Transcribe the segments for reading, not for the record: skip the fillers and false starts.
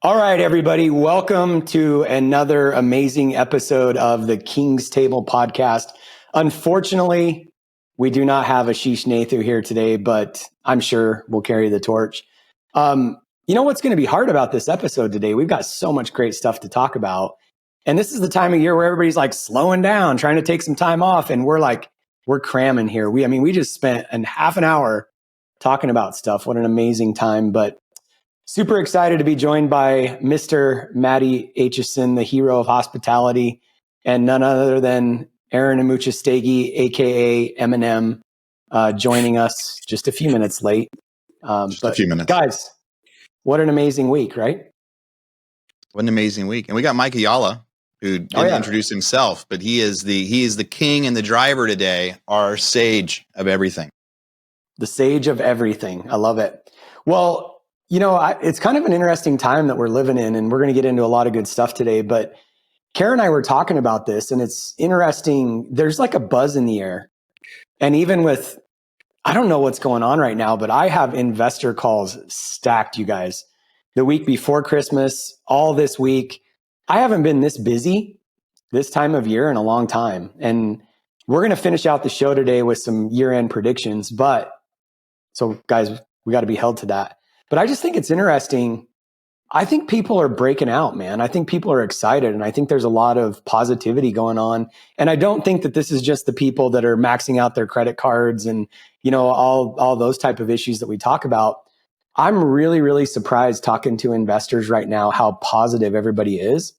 All right, everybody. Welcome to another amazing episode of the King's Table podcast. Unfortunately, we do not have Ashish Nathu here today, but I'm sure we'll carry the torch. You know what's going to be hard about this episode today? We've got so much great stuff to talk about. And this is the time of year where everybody's like slowing down, trying to take some time off. And we're cramming here. We just spent half an hour talking about stuff. What an amazing time. But super excited to be joined by Mr. Matty Aitchison, the hero of hospitality, and none other than Aaron Amuchastegui, aka Eminem, joining us just a few minutes late. Just a few minutes. Guys, what an amazing week, right? What an amazing week. And we got Mike Ayala, who didn't introduce himself, but he is the king and the driver today, our sage of everything. The sage of everything. I love it. Well, you know, it's kind of an interesting time that we're living in, and we're going to get into a lot of good stuff today. But Karen and I were talking about this, and it's interesting. There's like a buzz in the air. And even with, I don't know what's going on right now, but I have investor calls stacked, you guys. The week before Christmas, all this week. I haven't been this busy this time of year in a long time. And we're going to finish out the show today with some year-end predictions. So guys, we got to be held to that. But I just think it's interesting. I think people are breaking out, man. I think people are excited, and I think there's a lot of positivity going on. And I don't think that this is just the people that are maxing out their credit cards and, you know, all those type of issues that we talk about. I'm really, really surprised talking to investors right now how positive everybody is.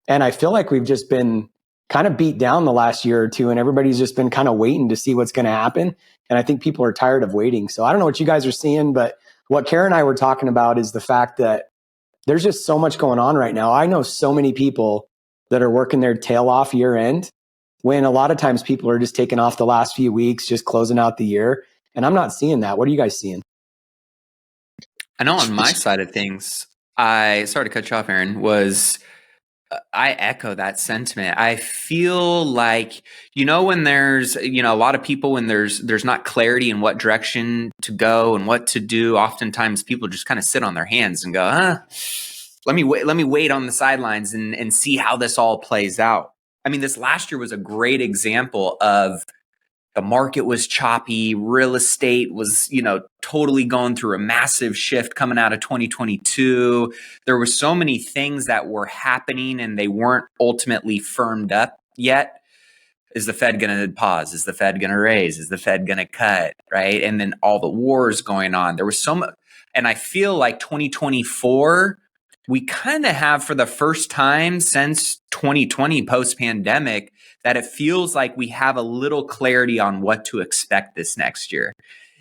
And I feel like we've just been kind of beat down the last year or two, and everybody's just been kind of waiting to see what's going to happen. And I think people are tired of waiting. So I don't know what you guys are seeing, but what Karen and I were talking about is the fact that there's just so much going on right now. I know so many people that are working their tail off year end, when a lot of times people are just taking off the last few weeks, just closing out the year. And I'm not seeing that. What are you guys seeing? I know on my side of things, sorry to cut you off, Aaron, I echo that sentiment. I feel like, when there's, a lot of people, when there's not clarity in what direction to go and what to do, oftentimes people just kind of sit on their hands and go, let me wait on the sidelines and see how this all plays out. I mean, this last year was a great example of the market was choppy. Real estate was, totally going through a massive shift coming out of 2022. There were so many things that were happening and they weren't ultimately firmed up yet. Is the Fed going to pause? Is the Fed going to raise? Is the Fed going to cut? Right. And then all the wars going on. There was so much. And I feel like 2024, we kind of have, for the first time since 2020 post-pandemic, that it feels like we have a little clarity on what to expect this next year.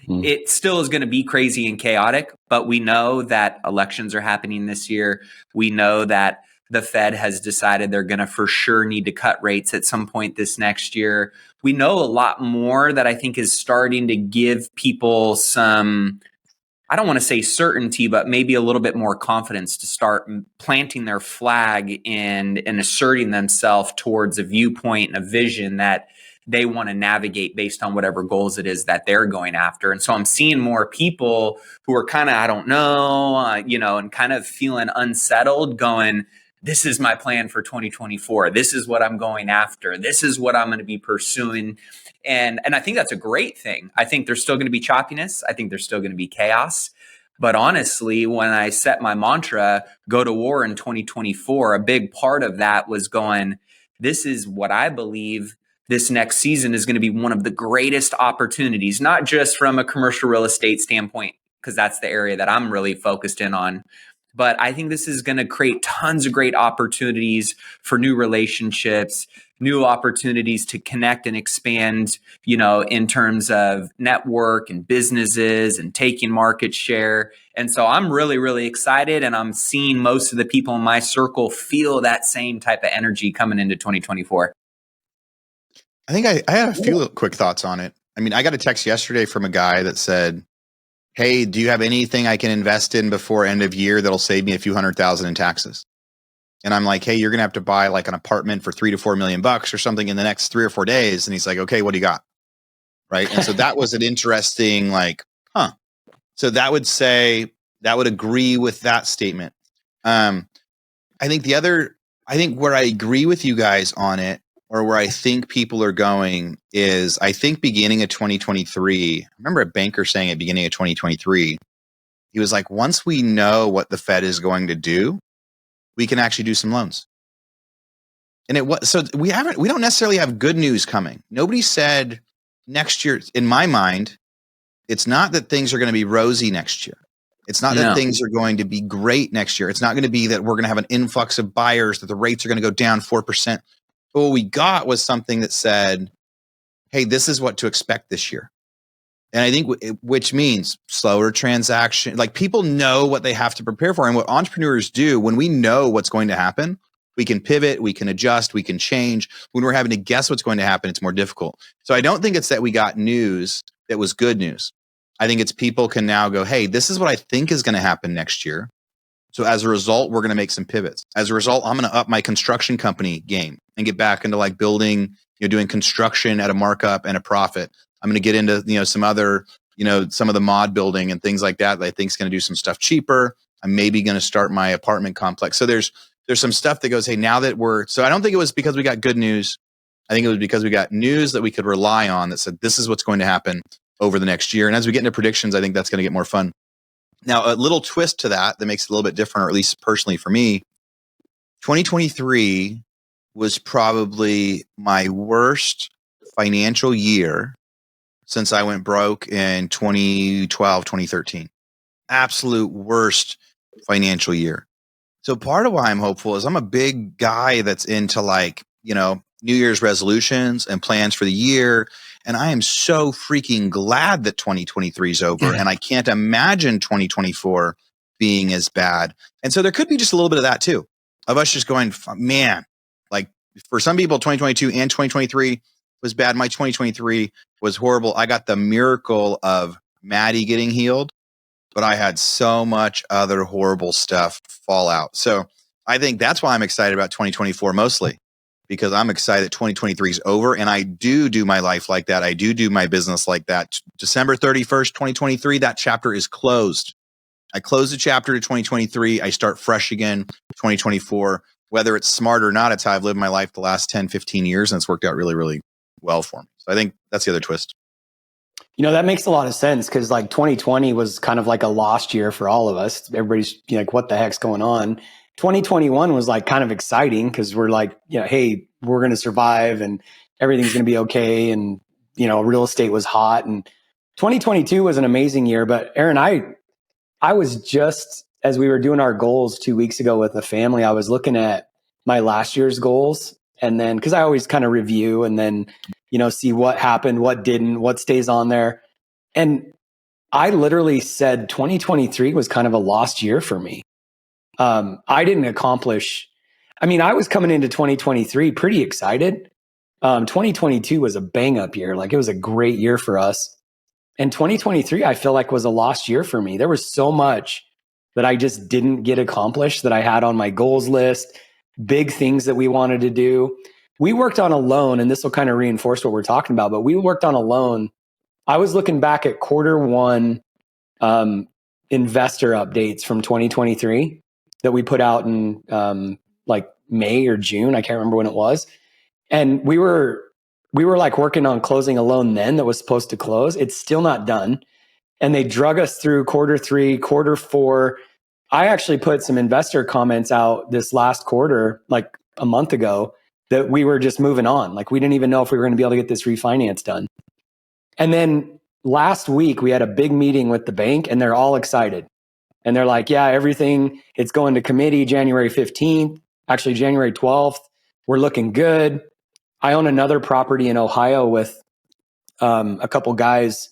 It still is going to be crazy and chaotic, but we know that elections are happening this year. We know that the Fed has decided they're going to for sure need to cut rates at some point this next year. We know a lot more that I think is starting to give people some, I don't want to say certainty, but maybe a little bit more confidence to start planting their flag and asserting themselves towards a viewpoint and a vision that they want to navigate based on whatever goals it is that they're going after. And so I'm seeing more people who are kind of, I don't know, and kind of feeling unsettled, going, this is my plan for 2024. This is what I'm going after. This is what I'm going to be pursuing. And I think that's a great thing. I think there's still going to be choppiness. I think there's still going to be chaos. But honestly, when I set my mantra, go to war in 2024, a big part of that was going, this is what I believe this next season is going to be one of the greatest opportunities, not just from a commercial real estate standpoint, because that's the area that I'm really focused in on. But I think this is going to create tons of great opportunities for new relationships, new opportunities to connect and expand, in terms of network and businesses and taking market share. And so I'm really, really excited. And I'm seeing most of the people in my circle feel that same type of energy coming into 2024. I think I had a few quick thoughts on it. I mean, I got a text yesterday from a guy that said, hey, do you have anything I can invest in before end of year that'll save me a few $100,000 in taxes? And I'm like, hey, you're going to have to buy like an apartment for $3 to $4 million or something in the next 3 or 4 days. And he's like, okay, what do you got? Right. And so that was an interesting, So that would agree with that statement. I think where I agree with you guys on it, or where I think people are going, is I think beginning of 2023, I remember a banker saying at beginning of 2023, he was like, once we know what the Fed is going to do, we can actually do some loans. And it was, so we don't necessarily have good news coming. Nobody said next year, in my mind, it's not that things are going to be rosy next year. It's not that things are going to be great next year. It's not going to be that we're going to have an influx of buyers, that the rates are going to go down 4%. But what we got was something that said, hey, this is what to expect this year. And I think which means slower transaction. Like, people know what they have to prepare for. And what entrepreneurs do, when we know what's going to happen, we can pivot, we can adjust, we can change. When we're having to guess what's going to happen, it's more difficult. So I don't think it's that we got news that was good news. I think it's people can now go, hey, this is what I think is going to happen next year. So as a result, we're going to make some pivots. As a result, I'm going to up my construction company game and get back into like building, doing construction at a markup and a profit. I'm going to get into, some other, some of the mod building and things like that I think is going to do some stuff cheaper. I'm maybe going to start my apartment complex. So there's some stuff that goes, hey, now that so I don't think it was because we got good news. I think it was because we got news that we could rely on that said, this is what's going to happen over the next year. And as we get into predictions, I think that's going to get more fun. Now, a little twist to that makes it a little bit different, or at least personally for me, 2023 was probably my worst financial year since I went broke in 2012, 2013. Absolute worst financial year. So part of why I'm hopeful is I'm a big guy that's into New Year's resolutions and plans for the year. And I am so freaking glad that 2023 is over. And I can't imagine 2024 being as bad. And so there could be just a little bit of that too, of us just going, man, like for some people, 2022 and 2023 was bad. My 2023 was horrible. I got the miracle of Maddie getting healed, but I had so much other horrible stuff fall out. So I think that's why I'm excited about 2024 mostly, because I'm excited that 2023 is over and I do my life like that. I do my business like that. December 31st, 2023, that chapter is closed. I close the chapter to 2023. I start fresh again, 2024. Whether it's smart or not, it's how I've lived my life the last 10, 15 years, and it's worked out really, really well for me. So I think that's the other twist. That makes a lot of sense, because like 2020 was kind of like a lost year for all of us. Everybody's like, what the heck's going on? 2021 was like kind of exciting because we're like, hey, we're going to survive and everything's going to be okay. And, real estate was hot. And 2022 was an amazing year. But Aaron, I was just, as we were doing our goals 2 weeks ago with the family, I was looking at my last year's goals. And then, because I always kind of review and then, see what happened, what didn't, what stays on there. And I literally said 2023 was kind of a lost year for me. I didn't accomplish. I was coming into 2023 pretty excited. 2022 was a bang up year. Like, it was a great year for us. And 2023, I feel like, was a lost year for me. There was so much that I just didn't get accomplished that I had on my goals list, big things that we wanted to do. We worked on a loan, and this will kind of reinforce what we're talking about, but we worked on a loan. I was looking back at quarter one investor updates from 2023 that we put out in like May or June. I can't remember when it was. And we were like working on closing a loan then that was supposed to close. It's still not done. And they drug us through quarter three, quarter four. I actually put some investor comments out this last quarter, like a month ago, that we were just moving on. Like, we didn't even know if we were going to be able to get this refinance done. And then last week we had a big meeting with the bank, and they're all excited. And they're like, yeah, everything, it's going to committee January 15th, actually January 12th. We're looking good. I own another property in Ohio with a couple guys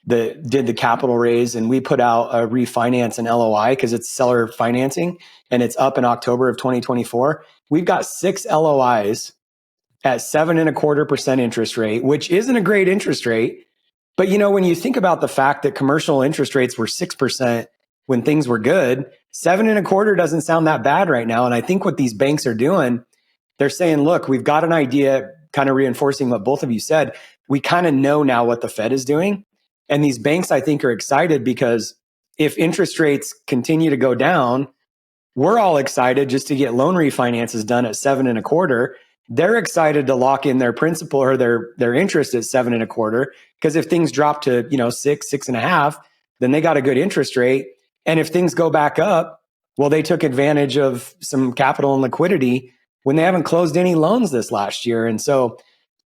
that did the capital raise, and we put out a refinance and LOI because it's seller financing, and it's up in October of 2024. We've got 6 LOIs at 7.25% interest rate, which isn't a great interest rate. But when you think about the fact that commercial interest rates were 6% when things were good, 7.25 doesn't sound that bad right now. And I think what these banks are doing, they're saying, look, we've got an idea, kind of reinforcing what both of you said. We kind of know now what the Fed is doing. And these banks, I think, are excited because if interest rates continue to go down, We're all excited just to get loan refinances done at 7.25%. They're excited to lock in their principal or their interest at 7.25%, because if things drop to 6.5%, then they got a good interest rate. And if things go back up, well, they took advantage of some capital and liquidity when they haven't closed any loans this last year. And so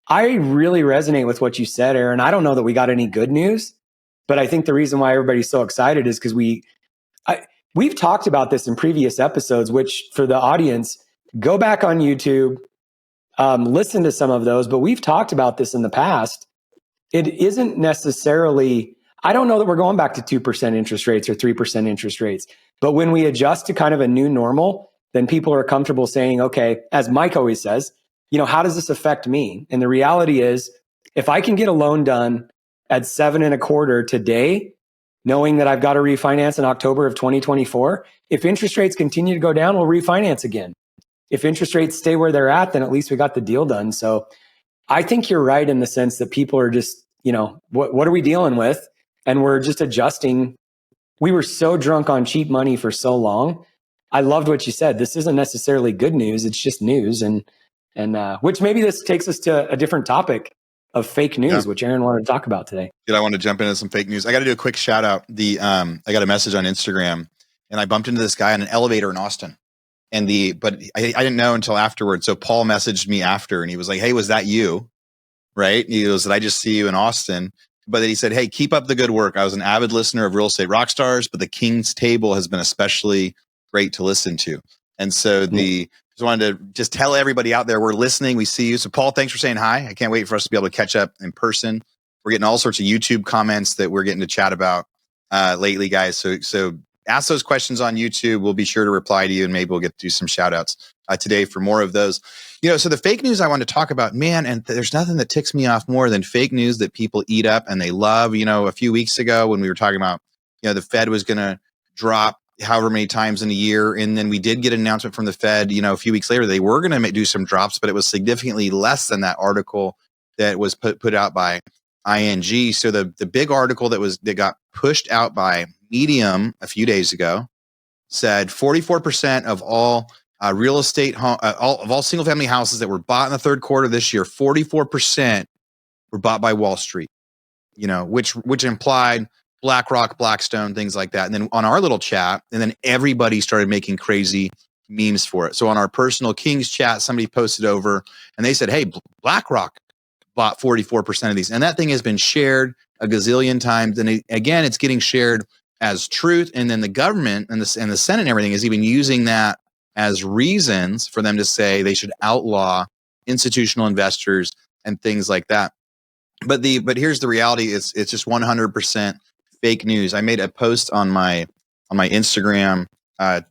I really resonate with what you said, Aaron. I don't know that we got any good news, but I think the reason why everybody's so excited is because we've talked about this in previous episodes, which for the audience, go back on YouTube, listen to some of those, but we've talked about this in the past. It isn't necessarily, I don't know that we're going back to 2% interest rates or 3% interest rates, but when we adjust to kind of a new normal, then people are comfortable saying, okay, as Mike always says, how does this affect me? And the reality is, if I can get a loan done at 7.25% today, knowing that I've got to refinance in October of 2024, if interest rates continue to go down, we'll refinance again. If interest rates stay where they're at, then at least we got the deal done. So I think you're right in the sense that people are just, what are we dealing with? And we're just adjusting. We were so drunk on cheap money for so long. I loved what you said. This isn't necessarily good news. It's just news. And which maybe this takes us to a different topic of fake news, which Aaron wanted to talk about today. I want to jump into some fake news. I got to do a quick shout out. I got a message on Instagram, and I bumped into this guy on an elevator in Austin. But I didn't know until afterwards. So Paul messaged me after, and he was like, "Hey, was that you?" Right? And he goes, "Did I just see you in Austin?" But then he said, "Hey, keep up the good work. I was an avid listener of Real Estate Rockstars, but the King's Table has been especially great to listen to." And so just wanted to just tell everybody out there, we're listening. We see you. So Paul, thanks for saying hi. I can't wait for us to be able to catch up in person. We're getting all sorts of YouTube comments that we're getting to chat about lately, guys. So ask those questions on YouTube. We'll be sure to reply to you, and maybe we'll get to do some shout outs today for more of those. So the fake news I want to talk about, man, and there's nothing that ticks me off more than fake news that people eat up and they love. A few weeks ago when we were talking about, the Fed was going to drop however many times in a year. And then we did get an announcement from the Fed, a few weeks later, they were going to do some drops, but it was significantly less than that article that was put out by ING. So the big article that got pushed out by Medium a few days ago said 44% of all real estate, all single family houses that were bought in the third quarter this year, 44% were bought by Wall Street, which implied BlackRock, Blackstone, things like that. And then on our little chat, and then everybody started making crazy memes for it. So on our personal Kings chat, somebody posted over and they said, "Hey, BlackRock bought 44% of these." And that thing has been shared a gazillion times. And again, it's getting shared as truth. And then the government and the Senate and everything is even using that as reasons for them to say they should outlaw institutional investors and things like that. But here's the reality. It's just 100% fake news. I made a post on my Instagram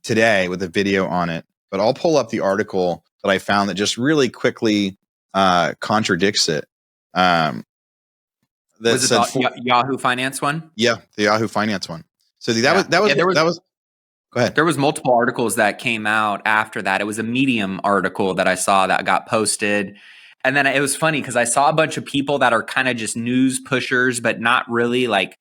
today with a video on it, but I'll pull up the article that I found that just really quickly contradicts it. Was it the Yahoo Finance one? Yeah, the Yahoo Finance one. So that was. Go ahead. There was multiple articles that came out after that. It was a Medium article that I saw that got posted. And then it was funny because I saw a bunch of people that are kind of just news pushers, but not really like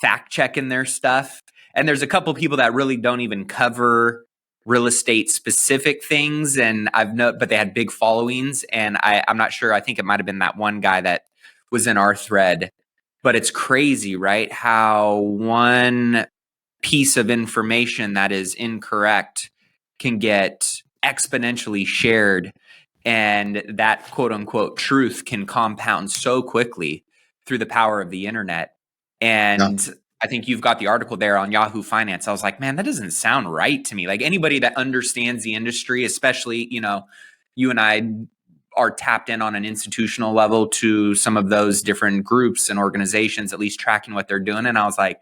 fact checking their stuff. And there's a couple of people that really don't even cover real estate specific things. And but they had big followings. And I'm not sure. I think it might have been that one guy that was in our thread. But it's crazy, right? How one piece of information that is incorrect can get exponentially shared, and that quote unquote truth can compound so quickly through the power of the internet. And I think you've got the article there on Yahoo Finance. I was like, man, that doesn't sound right to me. Like anybody that understands the industry, especially, you and I are tapped in on an institutional level to some of those different groups and organizations, at least tracking what they're doing. And I was like,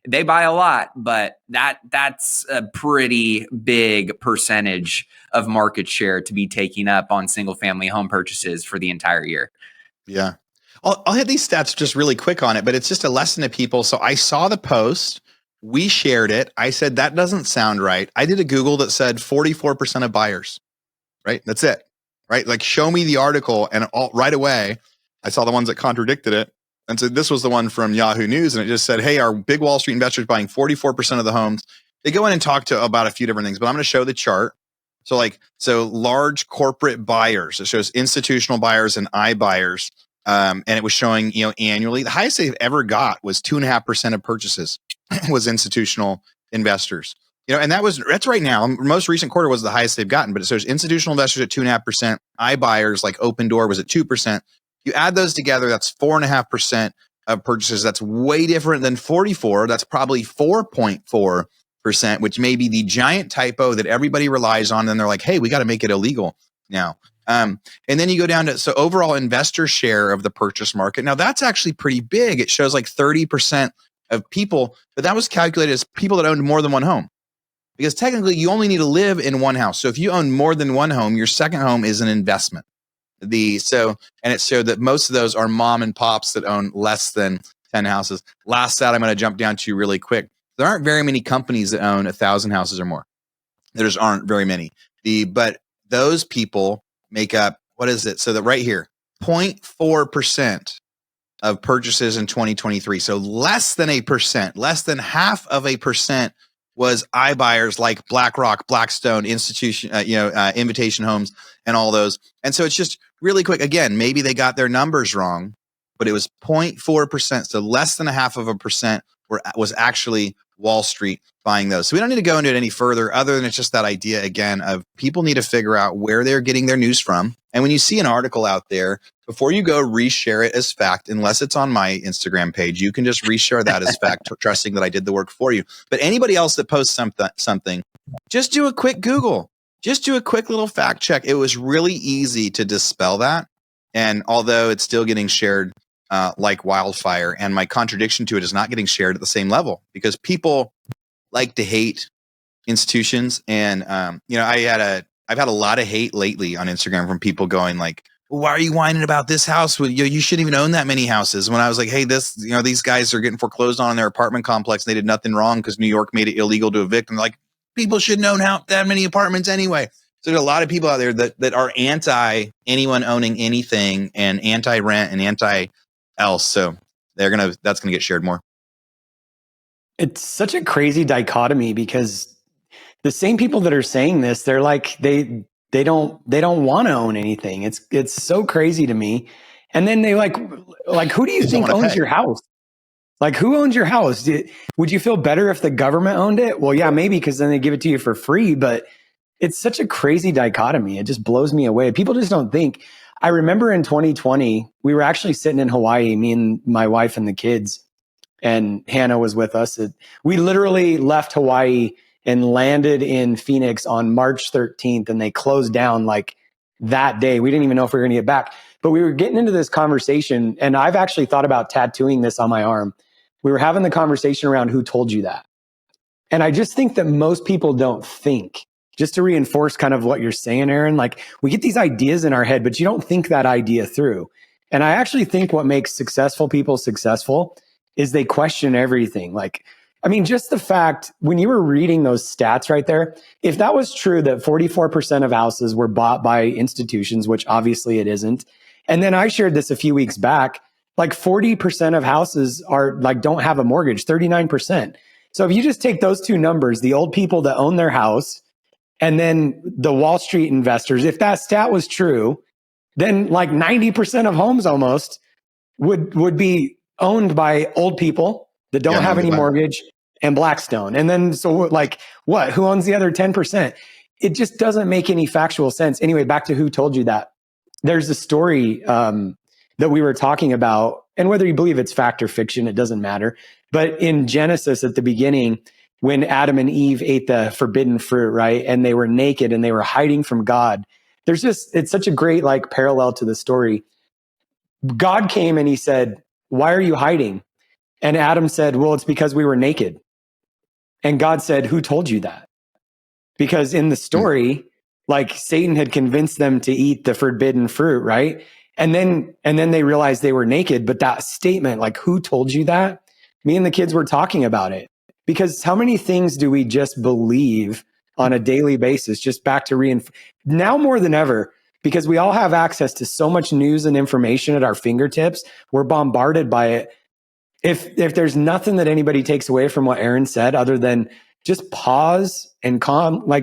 they buy a lot, but that's a pretty big percentage of market share to be taking up on single family home purchases for the entire year. Yeah. I'll hit these stats just really quick on it, but it's just a lesson to people. So I saw the post, we shared it. I said, that doesn't sound right. I did a Google that said 44% of buyers, right? That's it, right? Like show me the article, and right away, I saw the ones that contradicted it. And so this was the one from Yahoo News, and it just said, "Hey, our big Wall Street investors buying 44% of the homes They go in and talk to about a few different things, but I'm going to show the chart. So large corporate buyers. It shows institutional buyers and iBuyers. And it was showing, annually, the highest they've ever got was 2.5% of purchases was institutional investors. And that's right now. Most recent quarter was the highest they've gotten, but it shows institutional investors at 2.5%. iBuyers like Open Door was at 2%. You add those together, that's 4.5% of purchases. That's way different than 44. That's probably 4.4%, which may be the giant typo that everybody relies on. And they're like, hey, we got to make it illegal now. And then you go down to, so overall investor share of the purchase market. Now that's actually pretty big. It shows like 30% of people, but that was calculated as people that owned more than one home. Because technically you only need to live in one house. So if you own more than one home, your second home is an investment. And it showed that most of those are mom and pops that own less than 10 houses. Last stat I'm going to jump down to really quick. There aren't very many companies that own 1,000 houses or more. There just aren't very many. But those people make up, what is it? So that right here, 0.4% of purchases in 2023. So less than 1%, less than 0.5% was iBuyers like BlackRock, Blackstone, Invitation Homes, and all those. And so it's just really quick. Again, maybe they got their numbers wrong, but it was 0.4%. So less than 0.5% was actually Wall Street buying those. So we don't need to go into it any further other than it's just that idea again of people need to figure out where they're getting their news from. And when you see an article out there, before you go reshare it as fact, unless it's on my Instagram page, you can just reshare that as fact, trusting that I did the work for you. But anybody else that posts something, just do a quick Google, just do a quick little fact check. It was really easy to dispel that. And although it's still getting shared like wildfire, and my contradiction to it is not getting shared at the same level because people like to hate institutions. And, I've had a lot of hate lately on Instagram from people going like, why are you whining about this house? Well, you shouldn't even own that many houses. When I was like, hey, these guys are getting foreclosed on in their apartment complex. They did nothing wrong because New York made it illegal to evict. And like, people shouldn't own that many apartments anyway. So there's a lot of people out there that are anti anyone owning anything and anti rent and anti else. So that's gonna get shared more. It's such a crazy dichotomy because the same people that are saying this, they're like, they don't want to own anything. It's so crazy to me. And then they like, who do you think owns your house? Like, who owns your house? Would you feel better if the government owned it? Well, yeah, maybe, because then they give it to you for free. But it's such a crazy dichotomy. It just blows me away. People just don't think. I remember in 2020, we were actually sitting in Hawaii, me and my wife and the kids, and Hannah was with us. We literally left Hawaii and landed in Phoenix on March 13th, and they closed down like that day. We didn't even know if we were going to get back. But we were getting into this conversation, and I've actually thought about tattooing this on my arm. We were having the conversation around who told you that. And I just think that most people don't think, just to reinforce kind of what you're saying, Aaron, like we get these ideas in our head, but you don't think that idea through. And I actually think what makes successful people successful is they question everything. Like, I mean, just the fact when you were reading those stats right there, if that was true that 44% of houses were bought by institutions, which obviously it isn't. And then I shared this a few weeks back, like 40% of houses are like, don't have a mortgage, 39%. So if you just take those two numbers, the old people that own their house and then the Wall Street investors, if that stat was true, then like 90% of homes almost would be owned by old people that don't have any mortgage and Blackstone. And then, so like what, who owns the other 10%? It just doesn't make any factual sense. Anyway, back to who told you that. There's a story that we were talking about, and whether you believe it's fact or fiction, it doesn't matter. But in Genesis at the beginning, when Adam and Eve ate the forbidden fruit, right? And they were naked and they were hiding from God. It's such a great like parallel to the story. God came and he said, why are you hiding? And Adam said, well, it's because we were naked. And God said, who told you that? Because in the story, like Satan had convinced them to eat the forbidden fruit, right? And then they realized they were naked. But that statement, like, who told you that? Me and the kids were talking about it. Because how many things do we just believe on a daily basis? Just back to now more than ever, because we all have access to so much news and information at our fingertips. We're bombarded by it. If there's nothing that anybody takes away from what Aaron said, other than just pause and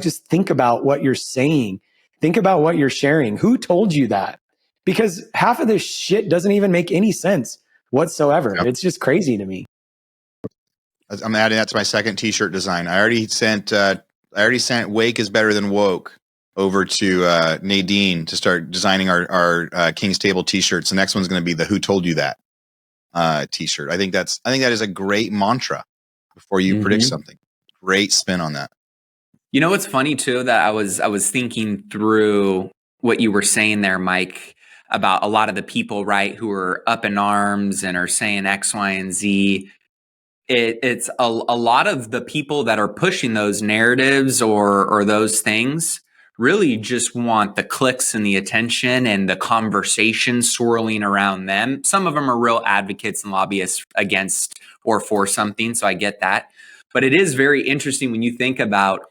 just think about what you're saying. Think about what you're sharing. Who told you that? Because half of this shit doesn't even make any sense whatsoever. Yep. It's just crazy to me. I'm adding that to my second t-shirt design. I already sent Wake is better than woke over to Nadine to start designing our King's Table t-shirts. The next one's going to be the Who Told You That t-shirt. I think that is a great mantra before you predict something. Great spin on that. You know what's funny too, that I was thinking through what you were saying there, Mike, about a lot of the people, right, who are up in arms and are saying X, Y, and Z. It's a lot of the people that are pushing those narratives or those things really just want the clicks and the attention and the conversation swirling around them. Some of them are real advocates and lobbyists against or for something, so I get that. But it is very interesting when you think about,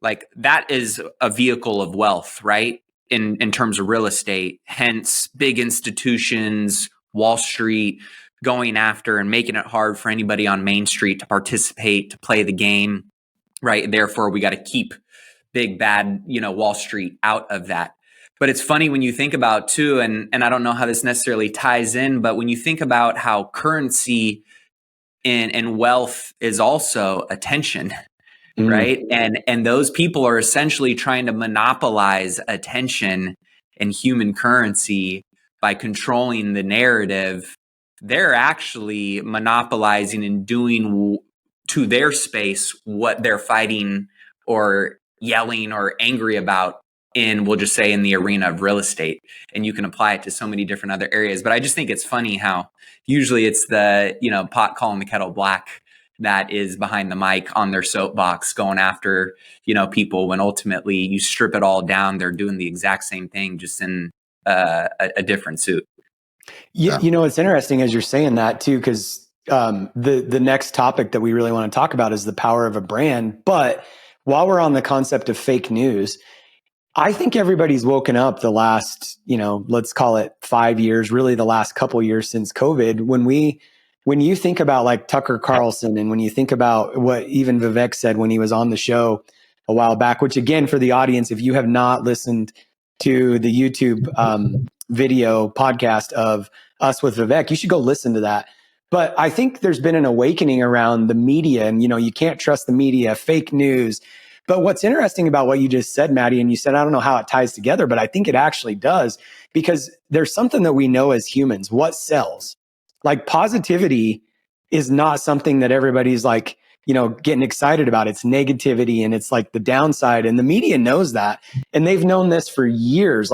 like, that is a vehicle of wealth, right? In terms of real estate, hence big institutions, Wall Street, going after and making it hard for anybody on Main Street to participate, to play the game, right? Therefore, we got to keep big bad, Wall Street out of that. But it's funny when you think about too, and I don't know how this necessarily ties in, but when you think about how currency and wealth is also attention, right? And those people are essentially trying to monopolize attention and human currency by controlling the narrative. They're actually monopolizing and doing to their space what they're fighting or yelling or angry about in, we'll just say, in the arena of real estate. And you can apply it to so many different other areas. But I just think it's funny how usually it's the, pot calling the kettle black that is behind the mic on their soapbox going after, people, when ultimately you strip it all down, they're doing the exact same thing, just in a different suit. Yeah. It's interesting as you're saying that too, because the next topic that we really want to talk about is the power of a brand. But while we're on the concept of fake news, I think everybody's woken up the last, let's call it 5 years, really the last couple years since COVID. When you think about like Tucker Carlson, and when you think about what even Vivek said when he was on the show a while back, which again, for the audience, if you have not listened to the YouTube video podcast of us with Vivek, you should go listen to that. But I think there's been an awakening around the media, and you can't trust the media, fake news. But what's interesting about what you just said, Maddie, and you said, I don't know how it ties together, but I think it actually does, because there's something that we know as humans, what sells. Like, positivity is not something that everybody's like, getting excited about. It's negativity, and it's like the downside. And the media knows that. And they've known this for years,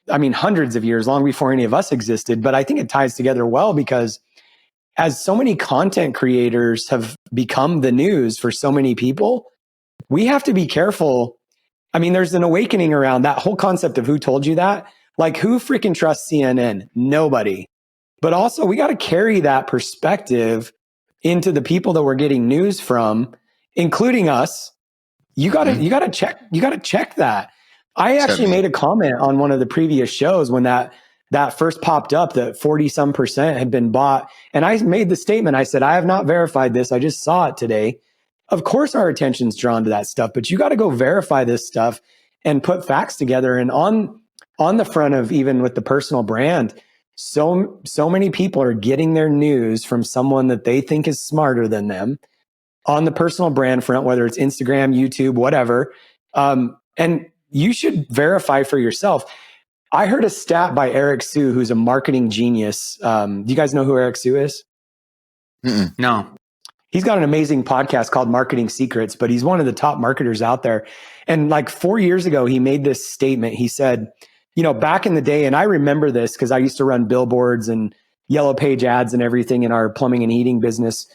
hundreds of years, long before any of us existed. But I think it ties together well, because as so many content creators have become the news for so many people, we have to be careful. There's an awakening around that whole concept of who told you that. Like, who freaking trusts CNN? Nobody. But also, we got to carry that perspective into the people that we're getting news from, including us. You got to check that. I actually made a comment on one of the previous shows when that first popped up, that 40% had been bought. And I made the statement, I said, I have not verified this. I just saw it today. Of course, our attention's drawn to that stuff, but you got to go verify this stuff and put facts together. And on the front of, even with the personal brand, so many people are getting their news from someone that they think is smarter than them on the personal brand front, whether it's Instagram, YouTube, whatever. And you should verify for yourself. I heard a stat by Eric Sue, who's a marketing genius. Do you guys know who Eric Sue is? No. He's got an amazing podcast called Marketing Secrets, but he's one of the top marketers out there. And like 4 years ago, he made this statement. He said, back in the day, and I remember this because I used to run billboards and yellow page ads and everything in our plumbing and heating business.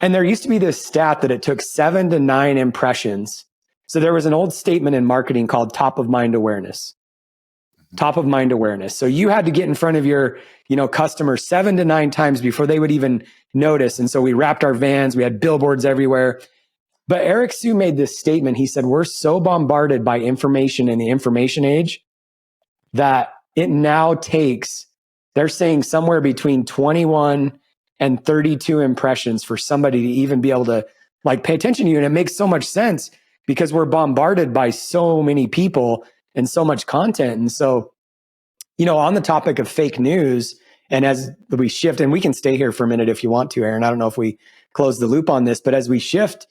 And there used to be this stat that it took 7 to 9 impressions. So there was an old statement in marketing called top of mind awareness. Top of mind awareness. So you had to get in front of your, customer 7 to 9 times before they would even notice. And so we wrapped our vans, we had billboards everywhere. But Eric Sue made this statement. He said, we're so bombarded by information in the information age that it now takes, they're saying, somewhere between 21 and 32 impressions for somebody to even be able to like pay attention to you. And it makes so much sense because we're bombarded by so many people and so much content. And so, on the topic of fake news, and as we shift, and we can stay here for a minute if you want to, Aaron, I don't know if we close the loop on this, but as we shift,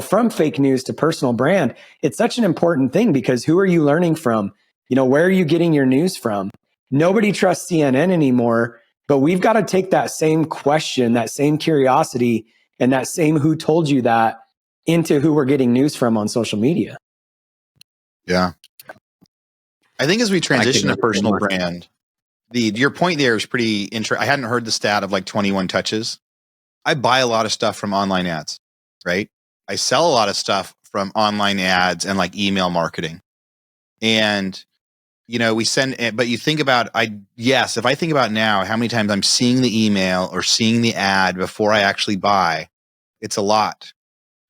from fake news to personal brand, it's such an important thing because who are you learning from? Where are you getting your news from? Nobody trusts CNN anymore, but we've got to take that same question, that same curiosity, and that same who told you that into who we're getting news from on social media. Yeah. I think as we transition to personal brand, your point there is pretty interesting. I hadn't heard the stat of like 21 touches. I buy a lot of stuff from online ads, right? I sell a lot of stuff from online ads and like email marketing. And, we send it, but you think about, if I think about now, how many times I'm seeing the email or seeing the ad before I actually buy, it's a lot.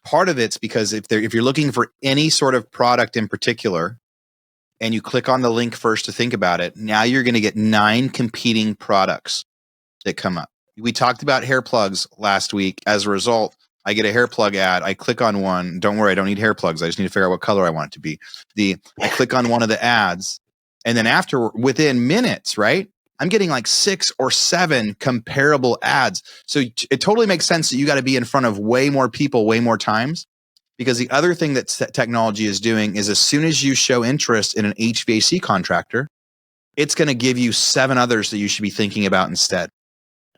Part of it's because if you're looking for any sort of product in particular, and you click on the link first to think about it, now you're going to get 9 competing products that come up. We talked about hair plugs last week. As a result, I get a hair plug ad. I click on one. Don't worry, I don't need hair plugs. I just need to figure out what color I want it to be. I click on one of the ads, and then within minutes, right? I'm getting like 6 or 7 comparable ads. So it totally makes sense that you got to be in front of way more people, way more times. Because the other thing that technology is doing is as soon as you show interest in an HVAC contractor, it's going to give you 7 others that you should be thinking about instead.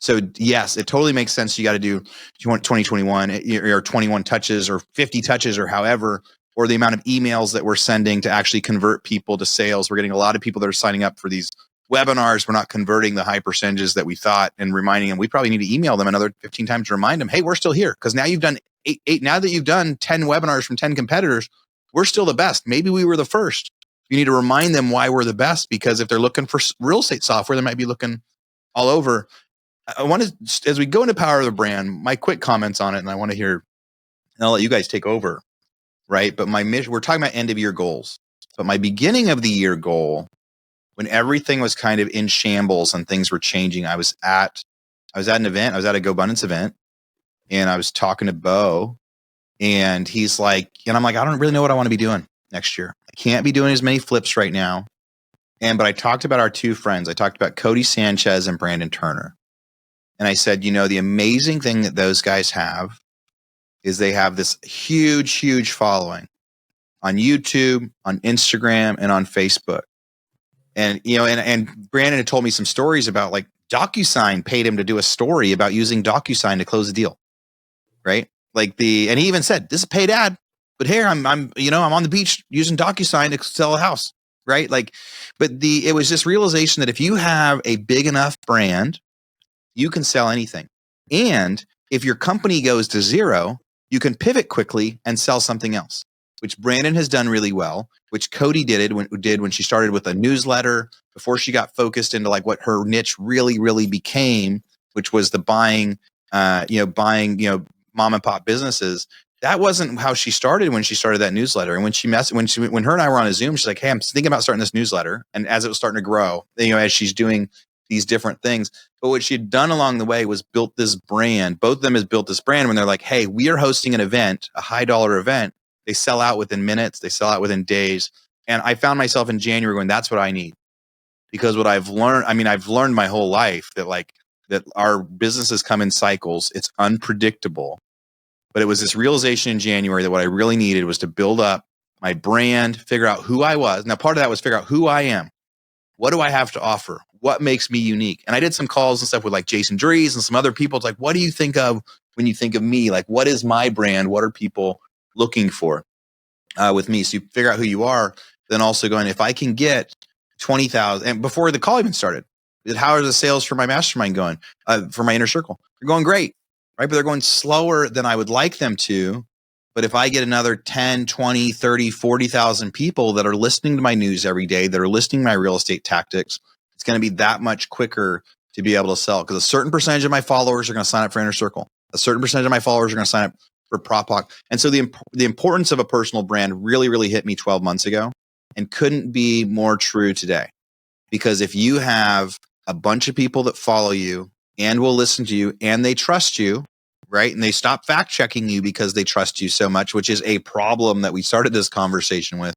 So yes, it totally makes sense. You got to do, if you want 2021 or 21 touches or 50 touches or however, or the amount of emails that we're sending to actually convert people to sales. We're getting a lot of people that are signing up for these webinars. We're not converting the high percentages that we thought and reminding them. We probably need to email them another 15 times to remind them, hey, we're still here. Because now you've done eight. Now that you've done 10 webinars from 10 competitors, we're still the best. Maybe we were the first. You need to remind them why we're the best, because if they're looking for real estate software, they might be looking all over. I want to, as we go into power of the brand, my quick comments on it, and I want to hear, and I'll let you guys take over, right? But my mission, we're talking about end of year goals. But my beginning of the year goal, when everything was kind of in shambles and things were changing, I was at an event. I was at a GoBundance event, and I was talking to Bo, and he's like, and I'm like, I don't really know what I want to be doing next year. I can't be doing as many flips right now. But I talked about our 2 friends. I talked about Cody Sanchez and Brandon Turner. And I said, the amazing thing that those guys have is they have this huge, huge following on YouTube, on Instagram, and on Facebook. And, and Brandon had told me some stories about like DocuSign paid him to do a story about using DocuSign to close a deal. Right. And he even said, this is a paid ad, but here I'm on the beach using DocuSign to sell a house. Right. It was this realization that if you have a big enough brand, you can sell anything. And if your company goes to zero, you can pivot quickly and sell something else, which Brandon has done really well, which Cody did when she started with a newsletter before she got focused into like what her niche really, really became, which was the buying mom and pop businesses. That wasn't how she started when she started that newsletter. And when her and I were on a Zoom, she's like, hey, I'm thinking about starting this newsletter. And as it was starting to grow, as she's doing these different things. But what she had done along the way was built this brand. Both of them has built this brand when they're like, hey, we are hosting an event, a high dollar event. They sell out within minutes. They sell out within days. And I found myself in January going, that's what I need. Because what I've learned, I've learned my whole life that our businesses come in cycles. It's unpredictable. But it was this realization in January that what I really needed was to build up my brand, figure out who I was. Now, part of that was figure out who I am. What do I have to offer? What makes me unique? And I did some calls and stuff with like Jason Dries and some other people. It's like, what do you think of when you think of me? Like, what is my brand? What are people looking for with me? So you figure out who you are. Then also going, if I can get 20,000, and before the call even started, how are the sales for my mastermind going? For my inner circle, they're going great, right? But they're going slower than I would like them to. But if I get another 10, 20, 30, 40,000 people that are listening to my news every day, that are listening to my real estate tactics, it's going to be that much quicker to be able to sell. Because a certain percentage of my followers are going to sign up for Inner Circle. A certain percentage of my followers are going to sign up for Prop Talk. And so the importance of a personal brand really, really hit me 12 months ago and couldn't be more true today. Because if you have a bunch of people that follow you and will listen to you and they trust you, right? And they stop fact checking you because they trust you so much, which is a problem that we started this conversation with.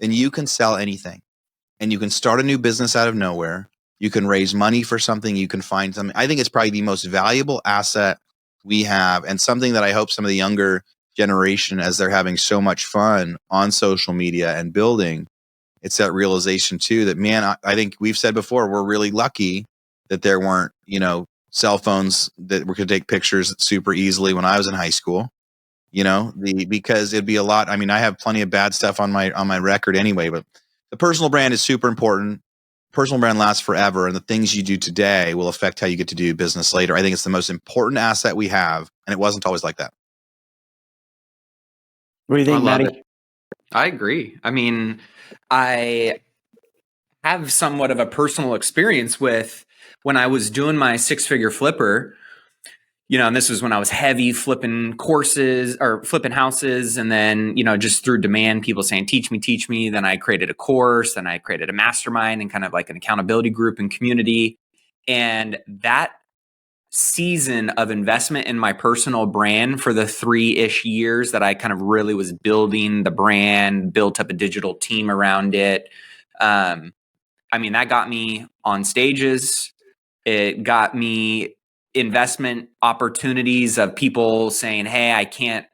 And you can sell anything, and you can start a new business out of nowhere. You can raise money for something. You can find something. I think it's probably the most valuable asset we have, and something that I hope some of the younger generation, as they're having so much fun on social media and building, it's that realization too that, man, I think we've said before, we're really lucky that there weren't, cell phones that we could take pictures super easily when I was in high school, because it'd be a lot. I mean, I have plenty of bad stuff on my record anyway, but the personal brand is super important. Personal brand lasts forever, and the things you do today will affect how you get to do business later. I think it's the most important asset we have, and it wasn't always like that. What do you think, Maddie? I agree. I mean, I have somewhat of a personal experience with when I was doing my 6-figure flipper, and this was when I was heavy flipping courses or flipping houses. And then, just through demand, people saying, teach me. Then I created a course, then I created a mastermind and kind of like an accountability group and community. And that season of investment in my personal brand for the 3-ish years that I kind of really was building the brand, built up a digital team around it. That got me on stages. It got me investment opportunities of people saying, hey, I can't,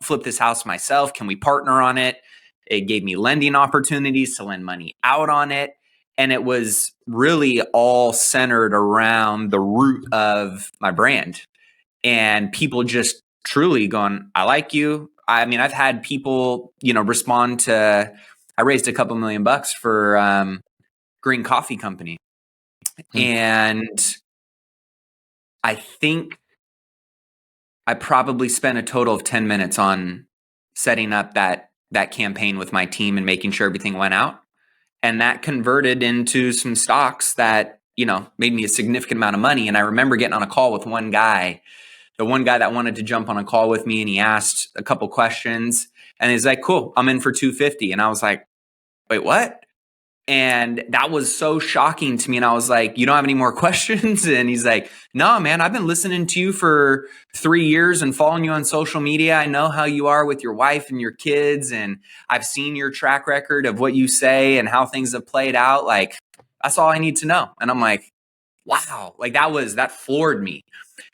flip this house myself. Can we partner on it? It gave me lending opportunities to lend money out on it. And it was really all centered around the root of my brand. And people just truly going, I like you. I've had people, respond to, I raised a couple $1 million for Green Coffee Company. And I think I probably spent a total of 10 minutes on setting up that campaign with my team and making sure everything went out. And that converted into some stocks that, made me a significant amount of money. And I remember getting on a call with one guy, the one guy that wanted to jump on a call with me, and he asked a couple questions and he's like, cool, I'm in for 250. And I was like, wait, what? And that was so shocking to me. And I was like, you don't have any more questions? And he's like, no, man, I've been listening to you for 3 years and following you on social media. I know how you are with your wife and your kids. And I've seen your track record of what you say and how things have played out. Like, that's all I need to know. And I'm like, wow, like that floored me.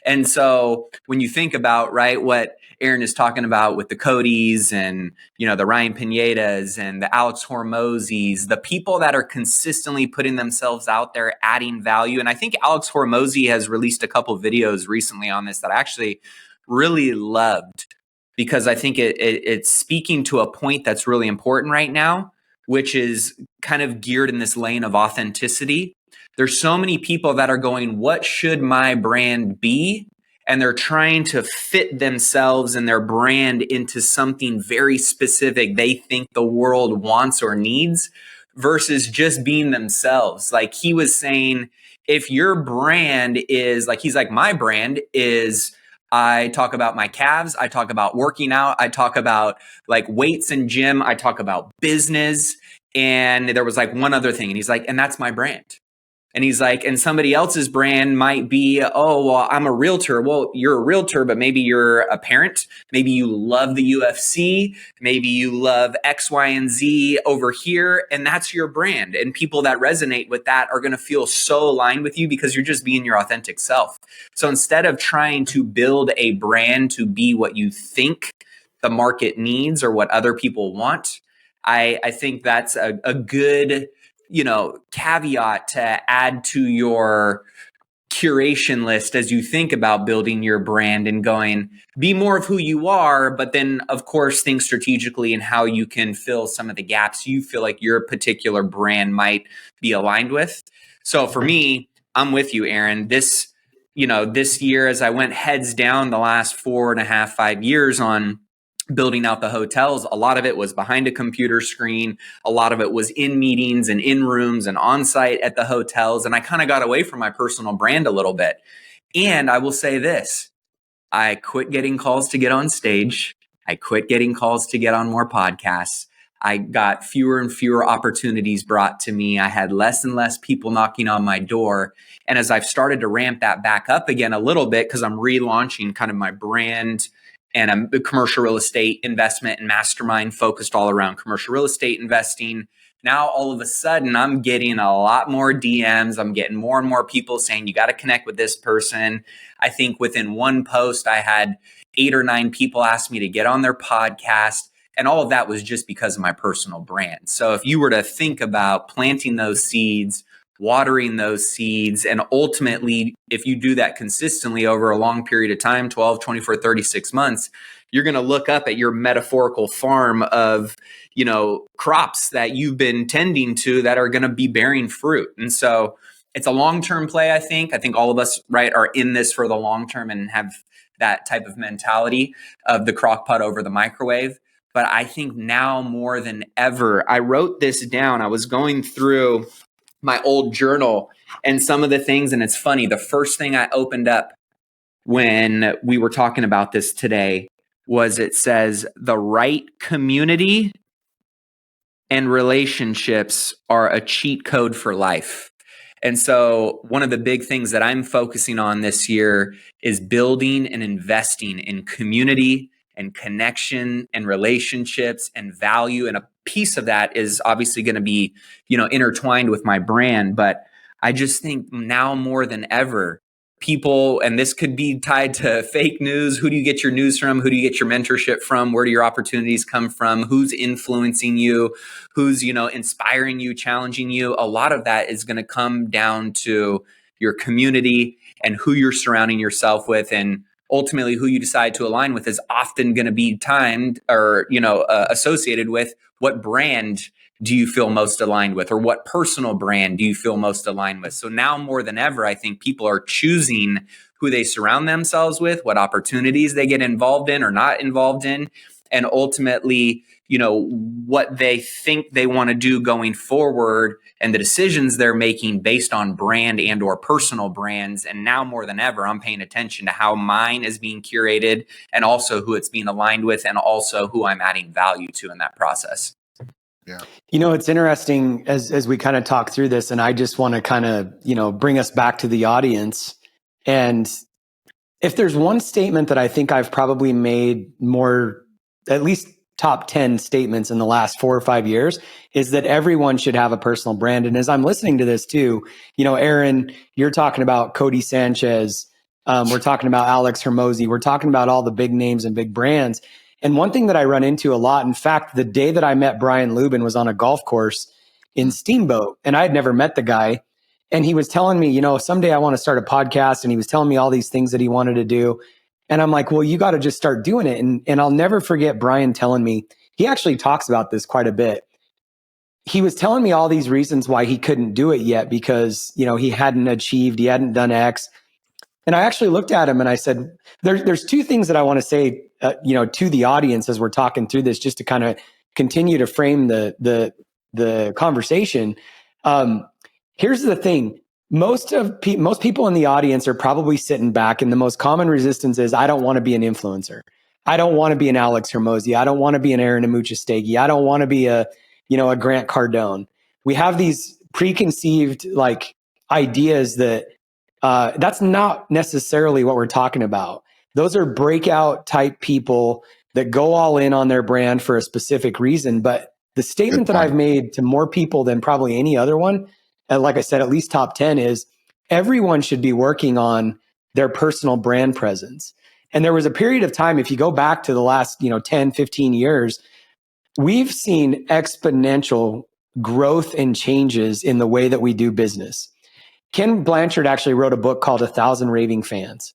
And so when you think about, right, what Aaron is talking about with the Codys and, the Ryan Pinedas and the Alex Hormozis, the people that are consistently putting themselves out there, adding value. And I think Alex Hormozi has released a couple videos recently on this that I actually really loved, because I think it's speaking to a point that's really important right now, which is kind of geared in this lane of authenticity. There's so many people that are going, what should my brand be? And they're trying to fit themselves and their brand into something very specific they think the world wants or needs, versus just being themselves. Like he was saying, if your brand is like, he's like, my brand is, I talk about my calves, I talk about working out, I talk about like weights and gym, I talk about business. And there was like one other thing. And he's like, and that's my brand. And he's like, and somebody else's brand might be, oh, well, I'm a realtor. Well, you're a realtor, but maybe you're a parent. Maybe you love the UFC. Maybe you love X, Y, and Z over here. And that's your brand. And people that resonate with that are going to feel so aligned with you because you're just being your authentic self. So instead of trying to build a brand to be what you think the market needs or what other people want, I think that's a good caveat to add to your curation list as you think about building your brand and going, be more of who you are, but then of course think strategically in how you can fill some of the gaps you feel like your particular brand might be aligned with. So for me, I'm with you, Aaron. This year, as I went heads down the last 4.5, 5 years on building out the hotels, a lot of it was behind a computer screen. A lot of it was in meetings and in rooms and on site at the hotels. And I kind of got away from my personal brand a little bit. And I will say this, I quit getting calls to get on stage. I quit getting calls to get on more podcasts. I got fewer and fewer opportunities brought to me. I had less and less people knocking on my door. And as I've started to ramp that back up again a little bit, because I'm relaunching kind of my brand and I'm a commercial real estate investment and mastermind focused all around commercial real estate investing. Now, all of a sudden, I'm getting a lot more DMs. I'm getting more and more people saying, you got to connect with this person. I think within one post, I had 8 or 9 people ask me to get on their podcast. And all of that was just because of my personal brand. So if you were to think about planting those seeds, watering those seeds, and ultimately, if you do that consistently over a long period of time, 12, 24, 36 months, you're going to look up at your metaphorical farm of, crops that you've been tending to that are going to be bearing fruit. And so it's a long-term play, I think. I think all of us, right, are in this for the long term and have that type of mentality of the crock pot over the microwave. But I think now more than ever, I wrote this down. I was going through my old journal and some of the things, and it's funny. The first thing I opened up when we were talking about this today was it says the right community and relationships are a cheat code for life. And so one of the big things that I'm focusing on this year is building and investing in community and connection and relationships and value. And a piece of that is obviously going to be, intertwined with my brand. But I just think now more than ever, people, and this could be tied to fake news. Who do you get your news from? Who do you get your mentorship from? Where do your opportunities come from? Who's influencing you? Who's, inspiring you, challenging you? A lot of that is going to come down to your community and who you're surrounding yourself with. And ultimately who you decide to align with is often going to be timed or, associated with what brand do you feel most aligned with, or what personal brand do you feel most aligned with? So now more than ever, I think people are choosing who they surround themselves with, what opportunities they get involved in or not involved in, and ultimately, what they think they want to do going forward and the decisions they're making based on brand and or personal brands. And now more than ever, I'm paying attention to how mine is being curated and also who it's being aligned with and also who I'm adding value to in that process. Yeah. It's interesting as we kind of talk through this, and I just want to kind of, bring us back to the audience. And if there's one statement that I think I've probably made more, at least top 10 statements in the last 4 or 5 years, is that everyone should have a personal brand. And as I'm listening to this too, Aaron, you're talking about Cody Sanchez. We're talking about Alex Hermosi. We're talking about all the big names and big brands. And one thing that I run into a lot, in fact, the day that I met Brian Lubin was on a golf course in Steamboat, and I had never met the guy. And he was telling me, someday I want to start a podcast. And he was telling me all these things that he wanted to do. And I'm like, well, you got to just start doing it. And I'll never forget Brian telling me, he actually talks about this quite a bit. He was telling me all these reasons why he couldn't do it yet because, he hadn't achieved, he hadn't done X. And I actually looked at him and I said, there's 2 things that I want to say, to the audience as we're talking through this, just to kind of continue to frame the conversation. Here's the thing. Most people in the audience are probably sitting back, and the most common resistance is, I don't want to be an influencer. I don't want to be an Alex Hermosi. I don't want to be an Aaron Amuchastegui. I don't want to be a Grant Cardone. We have these preconceived ideas that that's not necessarily what we're talking about. Those are breakout type people that go all in on their brand for a specific reason. But the statement that I've made to more people than probably any other one, like I said, at least top 10, is everyone should be working on their personal brand presence. And there was a period of time, if you go back to the last 10, 15 years, we've seen exponential growth and changes in the way that we do business. Ken Blanchard actually wrote a book called 1,000 Raving Fans.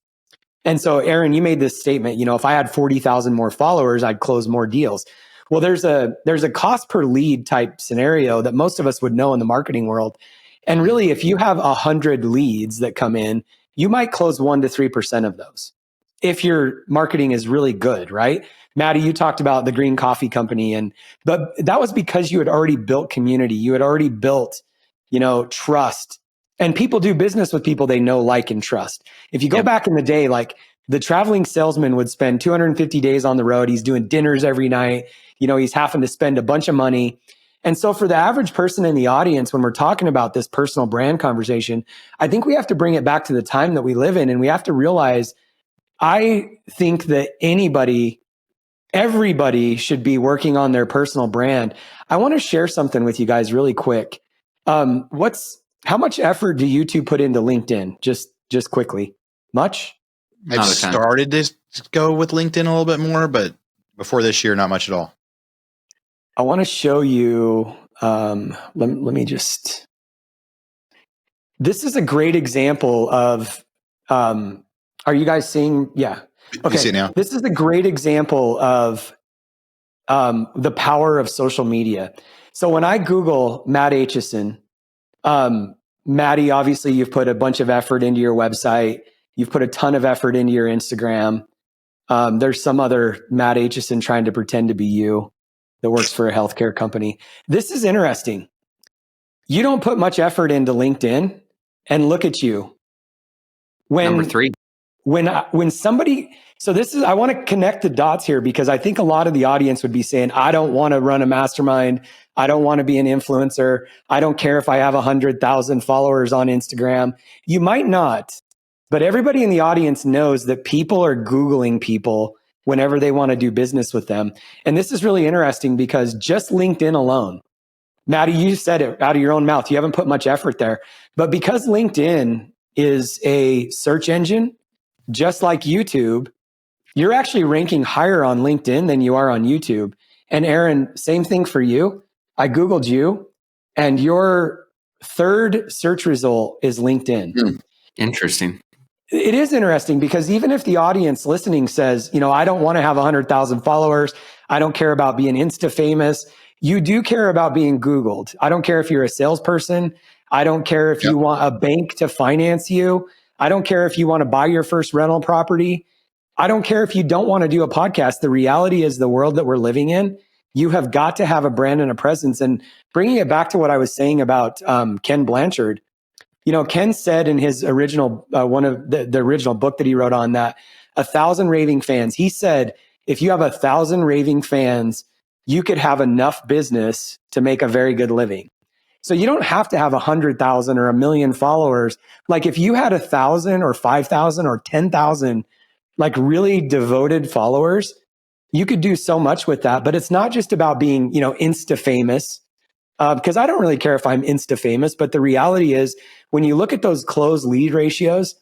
And so, Aaron, you made this statement, if I had 40,000 more followers, I'd close more deals. Well, there's a cost per lead type scenario that most of us would know in the marketing world. And really, if you have 100 leads that come in, you might close 1 to 3% of those if your marketing is really good, right? Maddie, you talked about the green coffee company, but that was because you had already built community. You had already built, trust. And people do business with people they know, like, and trust. If you go back in the day, The traveling salesman would spend 250 days on the road. He's doing dinners every night. He's having to spend a bunch of money. And so for the average person in the audience, when we're talking about this personal brand conversation, I think we have to bring it back to the time that we live in. And we have to realize, I think that everybody should be working on their personal brand. I want to share something with you guys really quick. How much effort do you two put into LinkedIn? Just quickly. Much? I've started to go with LinkedIn a little bit more, but before this year, not much at all. I want to show you, let me just, this is a great example of, are you guys seeing? Yeah. Okay. You see it now? This is a great example of the power of social media. So when I Google Matt Aitchison, Matty, obviously you've put a bunch of effort into your website. You've put a ton of effort into your Instagram. There's some other Matt Aitchison trying to pretend to be you that works for a healthcare company. This is interesting. You don't put much effort into LinkedIn, and look at you. Number 3. When somebody, so this is, I want to connect the dots here, because I think a lot of the audience would be saying, I don't want to run a mastermind. I don't want to be an influencer. I don't care if I have 100,000 followers on Instagram. You might not, but everybody in the audience knows that people are Googling people whenever they want to do business with them. And this is really interesting, because just LinkedIn alone, Maddie, you said it out of your own mouth. You haven't put much effort there, but because LinkedIn is a search engine, just like YouTube, you're actually ranking higher on LinkedIn than you are on YouTube. And Aaron, same thing for you. I Googled you, and your third search result is LinkedIn. Interesting. It is interesting, because even if the audience listening says, I don't want to have 100,000 followers, I don't care about being Insta famous, you do care about being Googled. I don't care if you're a salesperson. I don't care if you want a bank to finance you. I don't care if you want to buy your first rental property. I don't care if you don't want to do a podcast. The reality is, the world that we're living in, you have got to have a brand and a presence. And bringing it back to what I was saying about Ken Blanchard, Ken said in his original, one of the original book that he wrote on that, 1,000 raving fans. He said, if you have 1,000 raving fans, you could have enough business to make a very good living. So you don't have to have 100,000 or 1 million followers. Like if you had 1,000 or 5,000 or 10,000, like really devoted followers, you could do so much with that. But it's not just about being, Insta famous, because I don't really care if I'm Insta famous. But the reality is, when you look at those closed lead ratios,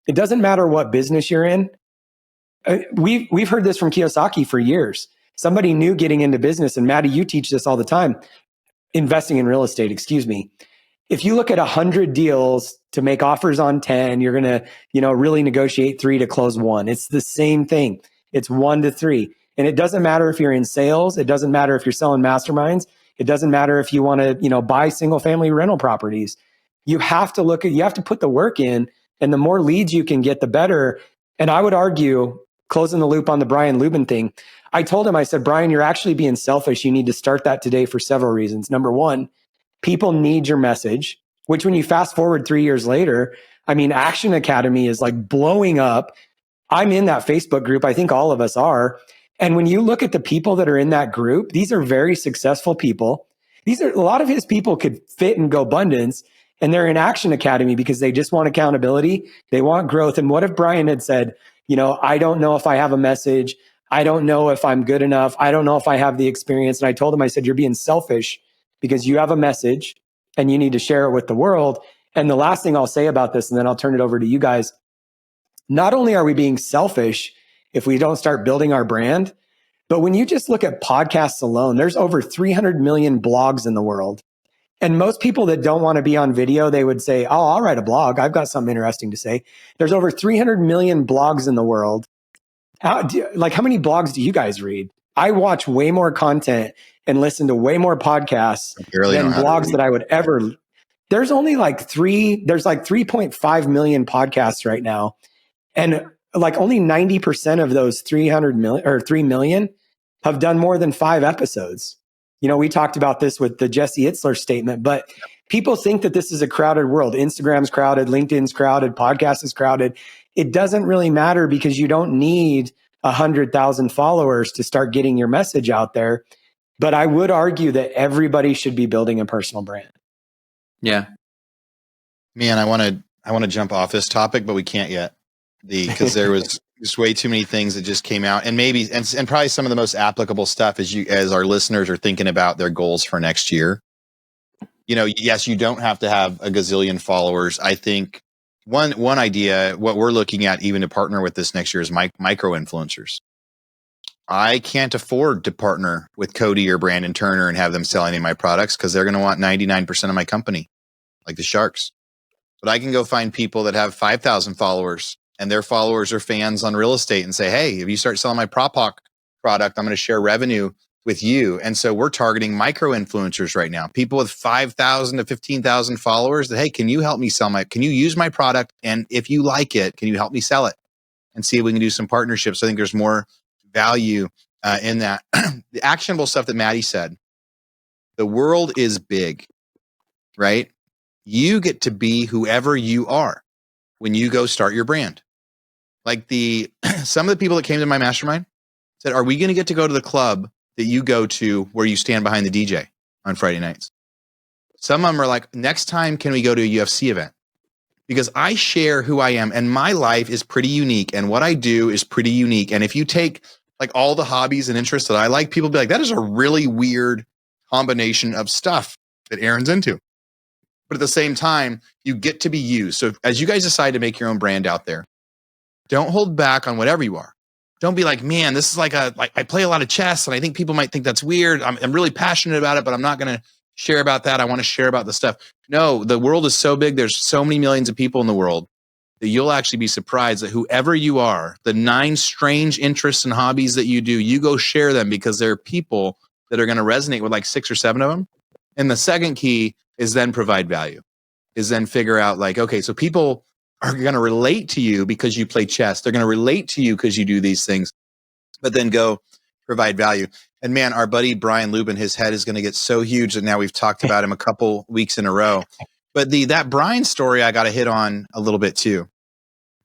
it doesn't matter what business you're in. We've heard this from Kiyosaki for years. Somebody new getting into business, and Maddie, you teach this all the time, investing in real estate, excuse me. If you look at 100 deals to make offers on 10, you're going to, really negotiate 3 to close 1. It's the same thing. It's 1 to 3. And it doesn't matter if you're in sales. It doesn't matter if you're selling masterminds. It doesn't matter if you want to, buy single family rental properties. You have to put the work in, and the more leads you can get, the better. And I would argue, closing the loop on the Brian Lubin thing, I told him, I said, Brian, you're actually being selfish. You need to start that today for several reasons. Number one, people need your message, which when you fast forward 3 years later, Action Academy is like blowing up. I'm in that Facebook group. I think all of us are. And when you look at the people that are in that group, these are very successful people. A lot of his people could fit in GoBundance, and they're in Action Academy because they just want accountability. They want growth. And what if Brian had said, I don't know if I have a message. I don't know if I'm good enough. I don't know if I have the experience. And I told him, I said, you're being selfish because you have a message and you need to share it with the world. And the last thing I'll say about this, and then I'll turn it over to you guys. Not only are we being selfish if we don't start building our brand, but when you just look at podcasts alone, there's over 300 million blogs in the world. And most people that don't want to be on video, they would say, oh, I'll write a blog. I've got something interesting to say. There's over 300 million blogs in the world. How many blogs do you guys read? I watch way more content and listen to way more podcasts than blogs that I would ever. There's only there's 3.5 million podcasts right now. And only 90% of those 300 million or 3 million have done more than 5 episodes. We talked about this with the Jesse Itzler statement, but people think that this is a crowded world. Instagram's crowded, LinkedIn's crowded, podcast is crowded. it doesn't really matter because you don't need 100,000 followers to start getting your message out there. But I would argue that everybody should be building a personal brand. Yeah. Man, I want to jump off this topic, but we can't yet. Because there was just way too many things that just came out, and maybe and probably some of the most applicable stuff as our listeners are thinking about their goals for next year. Yes, you don't have to have a gazillion followers. I think one idea, what we're looking at even to partner with this next year is micro influencers. I can't afford to partner with Cody or Brandon Turner and have them sell any of my products because they're going to want 99% of my company, like the Sharks. But I can go find people that have 5,000 followers and their followers are fans on real estate and say, hey, if you start selling my Prop Hawk product, I'm going to share revenue with you. And so we're targeting micro influencers right now, people with 5,000 to 15,000 followers that, hey, can you help me can you use my product? And if you like it, can you help me sell it and see if we can do some partnerships? I think there's more value in that. The actionable stuff that Maddie said, the world is big, right? You get to be whoever you are when you go start your brand. Like some of the people that came to my mastermind said, are we going to get to go to the club that you go to where you stand behind the DJ on Friday nights? Some of them are like, next time, can we go to a UFC event? Because I share who I am and my life is pretty unique and what I do is pretty unique. And if you take like all the hobbies and interests that I like, people be like, that is a really weird combination of stuff that Aaron's into. But at the same time, you get to be you. So as you guys decide to make your own brand out there, don't hold back on whatever you are. Don't be like, man, this is like I play a lot of chess and I think people might think that's weird. I'm really passionate about it, but I'm not going to share about that. I want to share about the stuff. No, the world is so big. There's so many millions of people in the world that you'll actually be surprised that whoever you are, the 9 strange interests and hobbies that you do, you go share them because there are people that are going to resonate with like 6 or 7 of them. And the second key is then provide value, is then figure out like, okay, so people are going to relate to you because you play chess. They're going to relate to you because you do these things, but then go provide value. And man, our buddy Brian Lubin, his head is going to get so huge that now we've talked about him a couple weeks in a row. But that Brian story, I got to hit on a little bit too,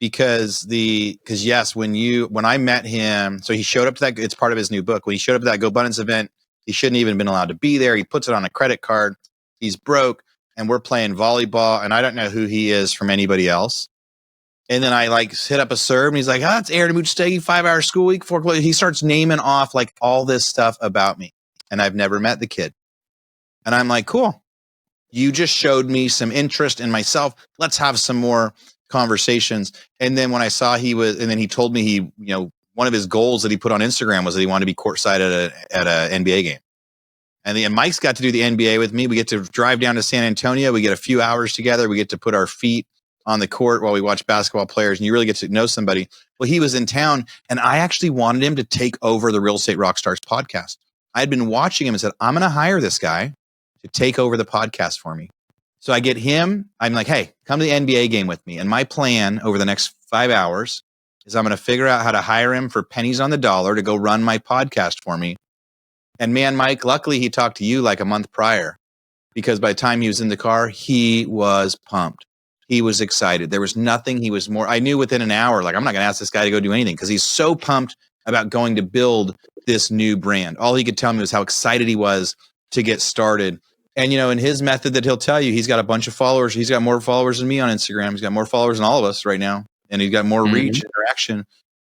because yes, when I met him, so he showed up to that, it's part of his new book. When he showed up to that GoBundance event, he shouldn't even been allowed to be there. He puts it on a credit card. He's broke. And we're playing volleyball, and I don't know who he is from anybody else. And then I like hit up a serve, and he's like, it's Aaron Amuchitegi, 5-hour school week. He starts naming off like all this stuff about me, and I've never met the kid. And I'm like, cool. You just showed me some interest in myself. Let's have some more conversations. And then when I saw and then he told me one of his goals that he put on Instagram was that he wanted to be courtside at a NBA game. And Mike's got to do the NBA with me. We get to drive down to San Antonio. We get a few hours together. We get to put our feet on the court while we watch basketball players. And you really get to know somebody. Well, he was in town, and I actually wanted him to take over the Real Estate Rockstars podcast. I had been watching him and said, I'm going to hire this guy to take over the podcast for me. So I get him. I'm like, hey, come to the NBA game with me. And my plan over the next 5 hours is I'm going to figure out how to hire him for pennies on the dollar to go run my podcast for me. And man, Mike, luckily he talked to you like a month prior, because by the time he was in the car, he was pumped. He was excited. There was nothing he was more. I knew within an hour, like, I'm not going to ask this guy to go do anything because he's so pumped about going to build this new brand. All he could tell me was how excited he was to get started. And, in his method that he'll tell you, he's got a bunch of followers. He's got more followers than me on Instagram. He's got more followers than all of us right now. And he's got more reach, interaction.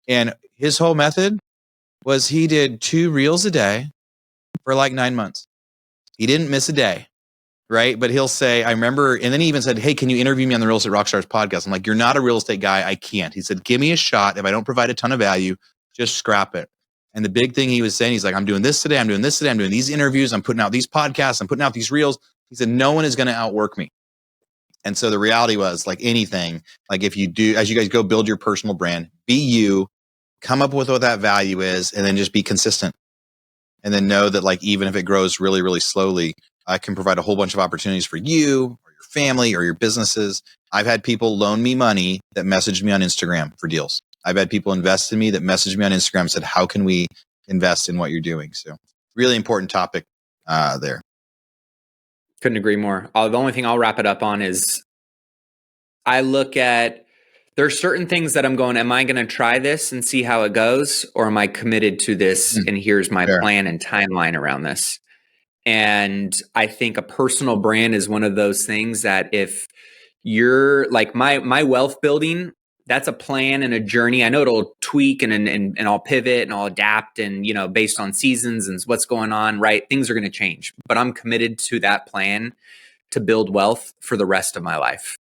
And his whole method was he did 2 reels a day for like 9 months. He didn't miss a day, right? But he'll say, I remember, and then he even said, hey, can you interview me on the Real Estate Rockstars podcast? I'm like, you're not a real estate guy. I can't. He said, give me a shot. If I don't provide a ton of value, just scrap it. And the big thing he was saying, he's like, I'm doing this today. I'm doing this today. I'm doing these interviews. I'm putting out these podcasts. I'm putting out these reels. He said, no one is going to outwork me. And so the reality was, like anything, like if you do, as you guys go build your personal brand, be you, come up with what that value is, and then just be consistent. And then know that, like, even if it grows really, really slowly, I can provide a whole bunch of opportunities for you or your family or your businesses. I've had people loan me money that messaged me on Instagram for deals. I've had people invest in me that messaged me on Instagram and said, how can we invest in what you're doing? So really important topic there. Couldn't agree more. The only thing I'll wrap it up on is I look at There are certain things that I'm going, am I going to try this and see how it goes? Or am I committed to this? And here's my plan and timeline around this. And I think a personal brand is one of those things that if you're like my wealth building, that's a plan and a journey. I know it'll tweak and I'll pivot and I'll adapt and, you know, based on seasons and what's going on, right? Things are going to change, but I'm committed to that plan to build wealth for the rest of my life,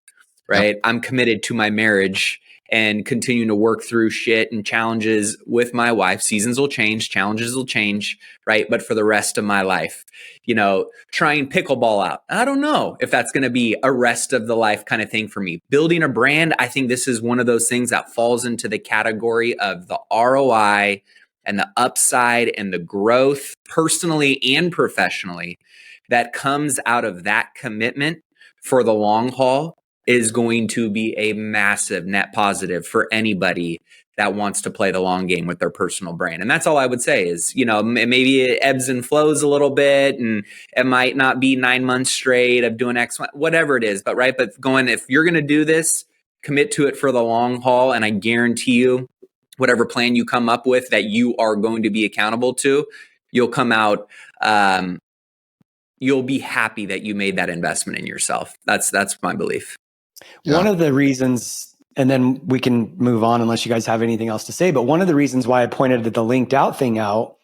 right? Yep. I'm committed to my marriage and continuing to work through shit and challenges with my wife. Seasons will change, challenges will change, right? But for the rest of my life, you know, trying pickleball out. I don't know if that's going to be a rest of the life kind of thing for me. Building a brand, I think this is one of those things that falls into the category of the ROI and the upside and the growth personally and professionally that comes out of that commitment for the long haul is going to be a massive net positive for anybody that wants to play the long game with their personal brand. And that's all I would say is, you know, maybe it ebbs and flows a little bit and it might not be 9 months straight of doing X, whatever it is, but right. But going, if you're going to do this, commit to it for the long haul. And I guarantee you, whatever plan you come up with that you are going to be accountable to, you'll come out, you'll be happy that you made that investment in yourself. That's my belief. Yeah. One of the reasons, and then we can move on unless you guys have anything else to say, but one of the reasons why I pointed the linked out thing out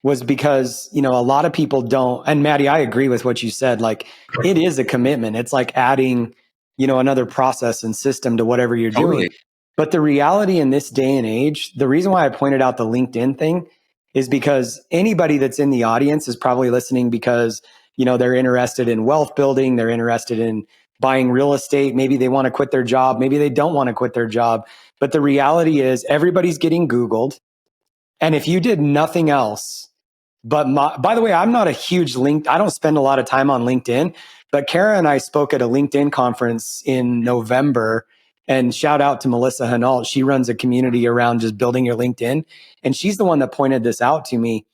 was because, you know, a lot of people don't, and Maddie, I agree with what you said, like it is a commitment. It's like adding, you know, another process and system to whatever you're doing. But the reality in this day and age, the reason why I pointed out the LinkedIn thing is because anybody that's in the audience is probably listening because, you know, they're interested in wealth building, they're interested in buying real estate. Maybe they want to quit their job. Maybe they don't want to quit their job. But the reality is everybody's getting Googled. And if you did nothing else, but by the way, I'm not a huge I don't spend a lot of time on LinkedIn, but Kara and I spoke at a LinkedIn conference in November, and shout out to Melissa Hinault. She runs a community around just building your LinkedIn. And she's the one that pointed this out to me.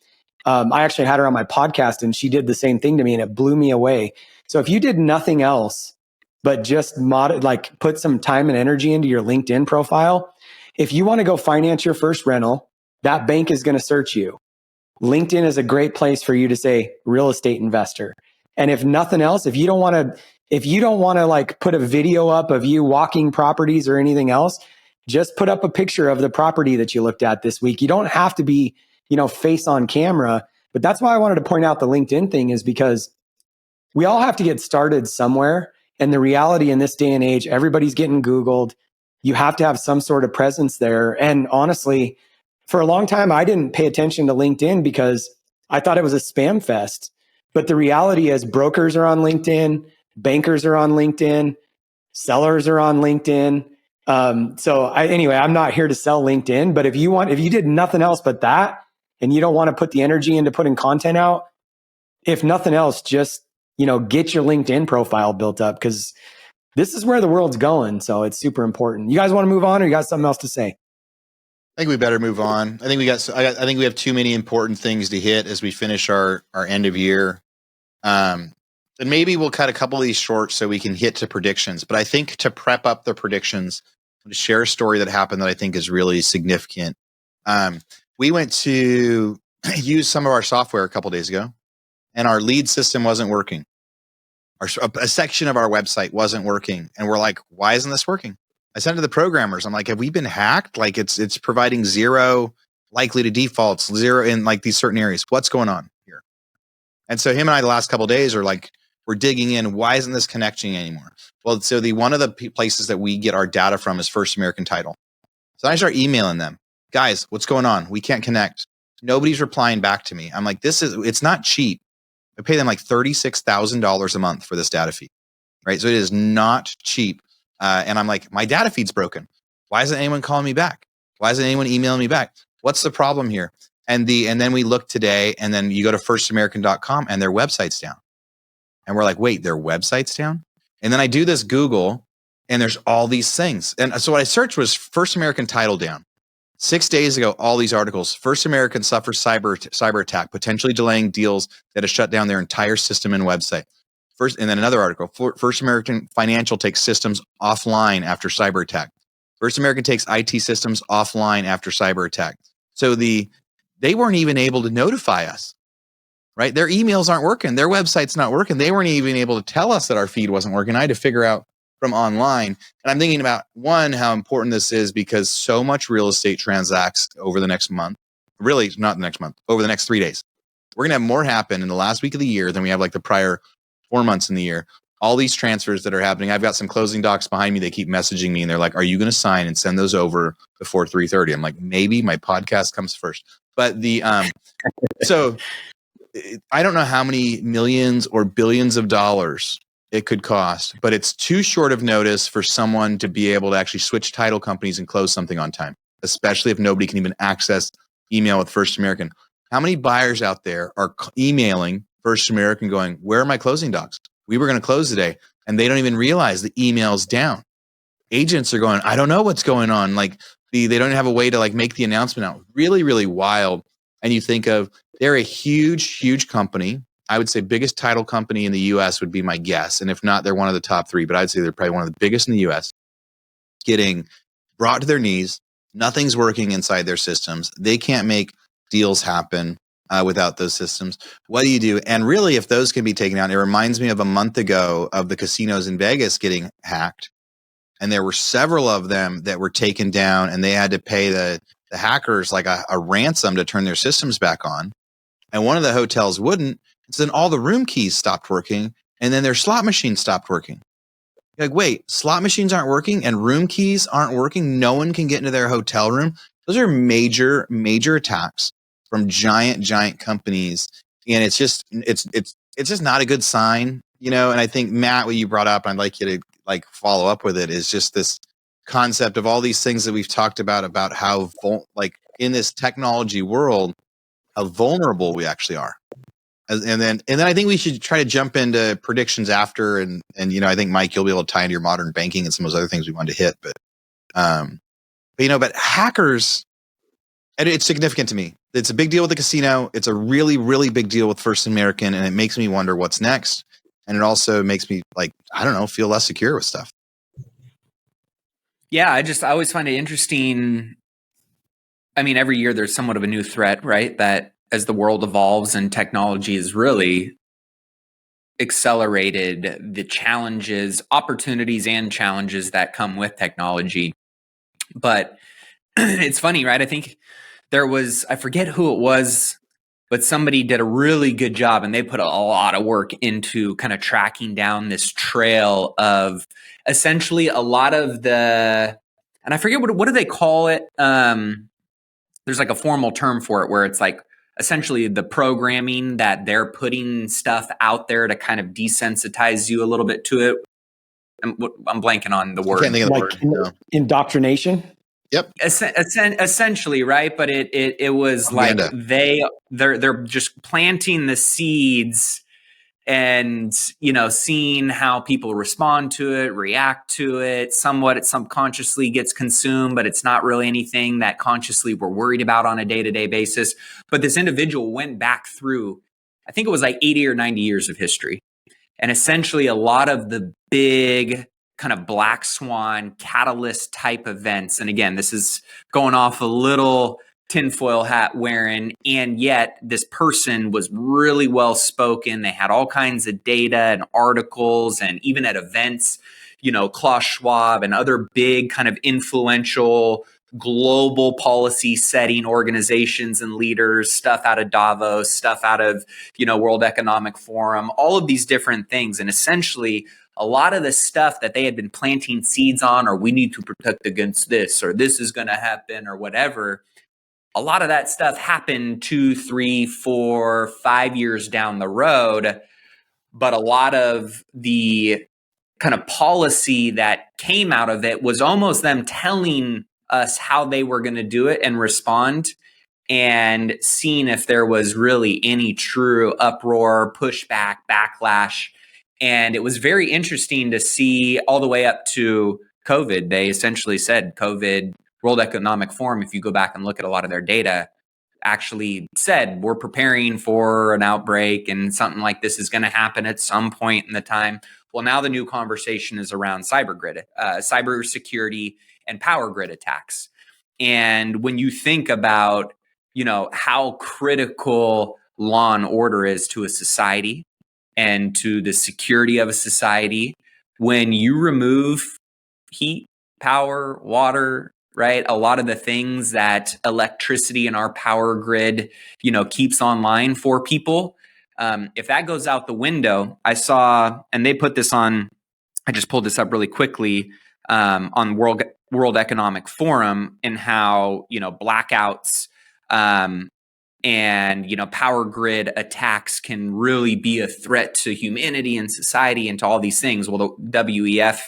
I actually had her on my podcast and she did the same thing to me and it blew me away. So if you did nothing else, but just put some time and energy into your LinkedIn profile. If you want to go finance your first rental, that bank is going to search you. LinkedIn is a great place for you to say real estate investor. And if nothing else, if you don't want to like put a video up of you walking properties or anything else, just put up a picture of the property that you looked at this week. You don't have to be, you know, face on camera, but that's why I wanted to point out the LinkedIn thing is because we all have to get started somewhere. And the reality in this day and age, everybody's getting Googled. You have to have some sort of presence there. And honestly, for a long time, I didn't pay attention to LinkedIn because I thought it was a spam fest. But the reality is brokers are on LinkedIn, bankers are on LinkedIn, sellers are on LinkedIn. Anyway, I'm not here to sell LinkedIn, but if you did nothing else but that, and you don't want to put the energy into putting content out, if nothing else, just, you know, get your LinkedIn profile built up because this is where the world's going. So it's super important. You guys want to move on or you got something else to say? I think we better move on. I think we have too many important things to hit as we finish our end of year. And maybe we'll cut a couple of these short so we can hit to predictions. But I think to prep up the predictions, I'm going to share a story that happened that I think is really significant. We went to use some of our software a couple of days ago, and our lead system wasn't working. A section of our website wasn't working. And we're like, why isn't this working? I sent it to the programmers. I'm like, have we been hacked? Like it's providing 0 likely to defaults, 0 in like these certain areas. What's going on here? And so him and I, the last couple of days are like, we're digging in. Why isn't this connecting anymore? Well, so one of the places that we get our data from is First American Title. So I start emailing them, guys, what's going on? We can't connect. Nobody's replying back to me. I'm like, it's not cheap. I pay them like $36,000 a month for this data feed, right? So it is not cheap. And I'm like, my data feed's broken. Why isn't anyone calling me back? Why isn't anyone emailing me back? What's the problem here? And then we look today, and then you go to firstamerican.com and their website's down. And we're like, wait, their website's down? And then I do this Google, and there's all these things. And so what I searched was First American Title down. 6 days ago, all these articles, First American suffers cyber attack, potentially delaying deals that have shut down their entire system and website. And then another article, First American Financial takes systems offline after cyber attack. First American takes IT systems offline after cyber attack. So they weren't even able to notify us, right? Their emails aren't working. Their website's not working. They weren't even able to tell us that our feed wasn't working. I had to figure out from online. And I'm thinking about, one, how important this is because so much real estate transacts over the next month. Really, not the next month, over the next 3 days. We're going to have more happen in the last week of the year than we have like the prior 4 months in the year. All these transfers that are happening. I've got some closing docs behind me. They keep messaging me and they're like, are you going to sign and send those over before 3:30? I'm like, maybe my podcast comes first. But so I don't know how many millions or billions of dollars it could cost, but it's too short of notice for someone to be able to actually switch title companies and close something on time, especially if nobody can even access email with First American. How many buyers out there are emailing First American going, where are my closing docs? We were going to close today. And they don't even realize the email's down. Agents are going, I don't know what's going on. Like they don't have a way to like make the announcement out. Really, really wild. And you think of, they're a huge, huge company. I would say biggest title company in the US would be my guess. And if not, they're one of the top 3, but I'd say they're probably one of the biggest in the US, getting brought to their knees. Nothing's working inside their systems. They can't make deals happen without those systems. What do you do? And really, if those can be taken out, it reminds me of a month ago of the casinos in Vegas getting hacked. And there were several of them that were taken down and they had to pay the hackers like a ransom to turn their systems back on. And one of the hotels wouldn't. So then all the room keys stopped working and then their slot machines stopped working. You're like, wait, slot machines aren't working and room keys aren't working. No one can get into their hotel room. Those are major, major attacks from giant companies. And it's just not a good sign, you know? And I think, Matt, what you brought up, I'd like you to like follow up with it, is just this concept of all these things that we've talked about how like in this technology world, how vulnerable we actually are. And then I think we should try to jump into predictions after. And, you know, I think Mike, you'll be able to tie into your modern banking and some of those other things we wanted to hit, but you know, but hackers, and it's significant to me. It's a big deal with the casino. It's a really, really big deal with First American. And it makes me wonder what's next. And it also makes me like, I don't know, feel less secure with stuff. Yeah. I always find it interesting. I mean, every year there's somewhat of a new threat, right? That as the world evolves and technology has really accelerated the challenges, opportunities and challenges that come with technology. But it's funny, right? I think there was, I forget who it was, but somebody did a really good job and they put a lot of work into kind of tracking down this trail of essentially a lot of the, and I forget what do they call it? There's like a formal term for it where it's like essentially the programming that they're putting stuff out there to kind of desensitize you a little bit to it. I'm blanking on the word. I can't think of the Like word. No. indoctrination. Yep. Essentially, right? But it was like they're just planting the seeds and, you know, seeing how people respond to it, react to it. Somewhat it subconsciously gets consumed, but it's not really anything that consciously we're worried about on a day-to-day basis. But this individual went back through, I think it was like 80 or 90 years of history. And essentially a lot of the big kind of black swan catalyst type events. And again, this is going off a little tinfoil hat wearing, and yet this person was really well spoken. They had all kinds of data and articles, and even at events, you know, Klaus Schwab and other big kind of influential global policy setting organizations and leaders, stuff out of Davos, stuff out of, you know, World Economic Forum, all of these different things. And essentially a lot of the stuff that they had been planting seeds on, or we need to protect against this, or this is going to happen, or whatever, a lot of that stuff happened 2, 3, 4, 5 years down the road. But a lot of the kind of policy that came out of it was almost them telling us how they were going to do it and respond, and seeing if there was really any true uproar, pushback, backlash. And it was very interesting to see all the way up to COVID. They essentially said COVID, World Economic Forum, if you go back and look at a lot of their data, actually said we're preparing for an outbreak and something like this is going to happen at some point in the time. Well, now the new conversation is around cyber security and power grid attacks. And when you think about, how critical law and order is to a society and to the security of a society, when you remove heat, power, water, right? A lot of the things that electricity in our power grid, keeps online for people. If that goes out the window, I saw, and they put this on, I just pulled this up really quickly on World Economic Forum, and how, blackouts and power grid attacks can really be a threat to humanity and society and to all these things. Well, the WEF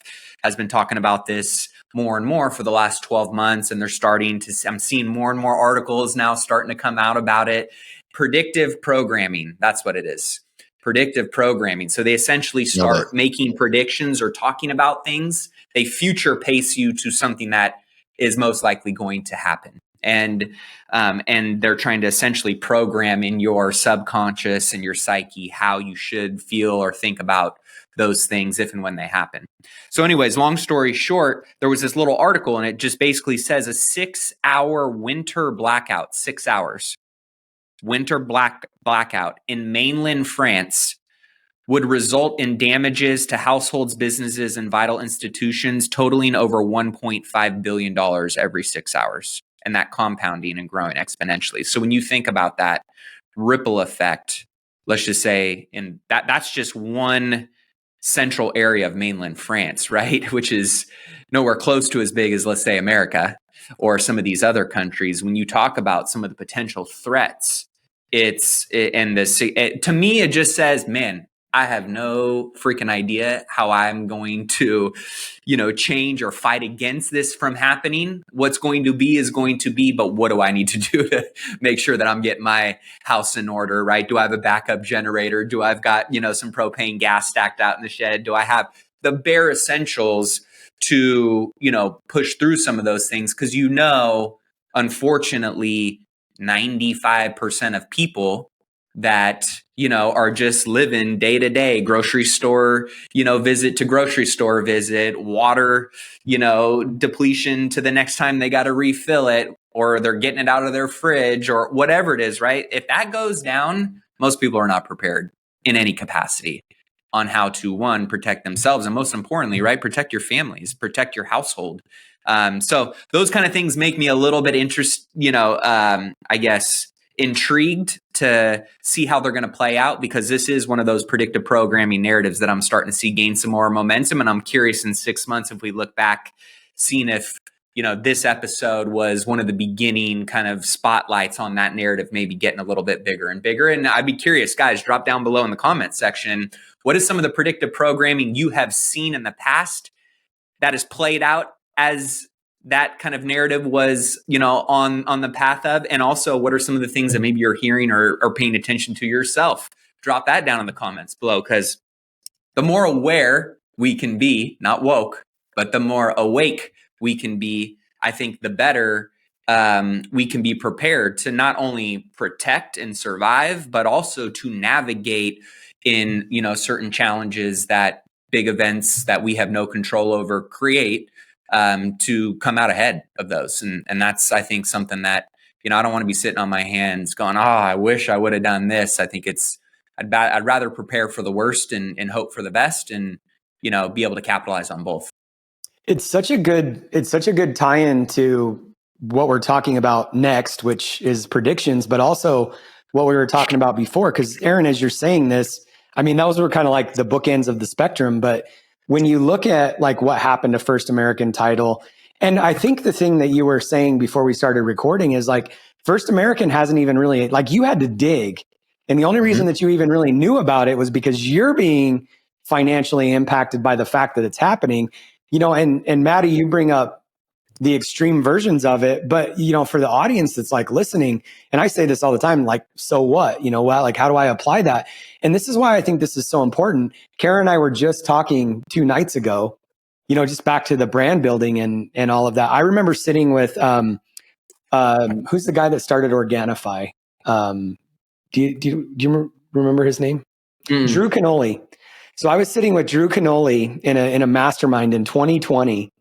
has been talking about this more and more for the last 12 months, and I'm seeing more and more articles now starting to come out about it. Predictive programming, that's what it is. Predictive programming. So they essentially start making predictions or talking about things. They future pace you to something that is most likely going to happen. And they're trying to essentially program in your subconscious and your psyche how you should feel or think about those things if and when they happen. So anyways, long story short, there was this little article, and it just basically says a 6-hour winter blackout, 6 hours, winter blackout in mainland France would result in damages to households, businesses, and vital institutions totaling over $1.5 billion every 6 hours. And that compounding and growing exponentially. So when you think about that ripple effect, let's just say, in that's just one central area of mainland France, right? Which is nowhere close to as big as, let's say, America or some of these other countries. When you talk about some of the potential threats, to me, it just says, man, I have no freaking idea how I'm going to, change or fight against this from happening. What's going to be is going to be, but what do I need to do to make sure that I'm getting my house in order, right? Do I have a backup generator? Do I've got, some propane gas stacked out in the shed? Do I have the bare essentials to, push through some of those things? Because, unfortunately, 95% of people that, are just living day to day, grocery store, visit to grocery store visit, water, depletion to the next time they got to refill it, or they're getting it out of their fridge or whatever it is, right? If that goes down, most people are not prepared in any capacity on how to, one, protect themselves, and most importantly, right, protect your families, protect your household. So those kind of things make me a little bit intrigued to see how they're going to play out, because this is one of those predictive programming narratives that I'm starting to see gain some more momentum. And I'm curious in 6 months, if we look back, seeing if, this episode was one of the beginning kind of spotlights on that narrative, maybe getting a little bit bigger and bigger. And I'd be curious, guys, drop down below in the comment section. What is some of the predictive programming you have seen in the past that has played out as that kind of narrative was, on the path of? And also, what are some of the things that maybe you're hearing or paying attention to yourself? Drop that down in the comments below, because the more aware we can be, not woke, but the more awake we can be, I think the better we can be prepared to not only protect and survive, but also to navigate in, certain challenges that big events that we have no control over create, to come out ahead of those. And that's, I think, something that, I don't want to be sitting on my hands going, I wish I would have done this. I think I'd rather prepare for the worst and hope for the best, and, be able to capitalize on both. It's such a good tie-in to what we're talking about next, which is predictions, but also what we were talking about before. Because Aaron, as you're saying this, I mean, those were kind of like the bookends of the spectrum. But when you look at like what happened to First American Title, and I think the thing that you were saying before we started recording is like First American hasn't even really, like, you had to dig. And the only reason that you even really knew about it was because you're being financially impacted by the fact that it's happening. And Maddie, you bring up the extreme versions of it, but for the audience that's like listening, and I say this all the time, like, so what? Like, how do I apply that? And this is why I think this is so important. Karen and I were just talking 2 nights ago, just back to the brand building and all of that. I remember sitting with who's the guy that started Organifi? Do you remember his name? Drew Canole. So I was sitting with Drew Canoli in a mastermind in 2020,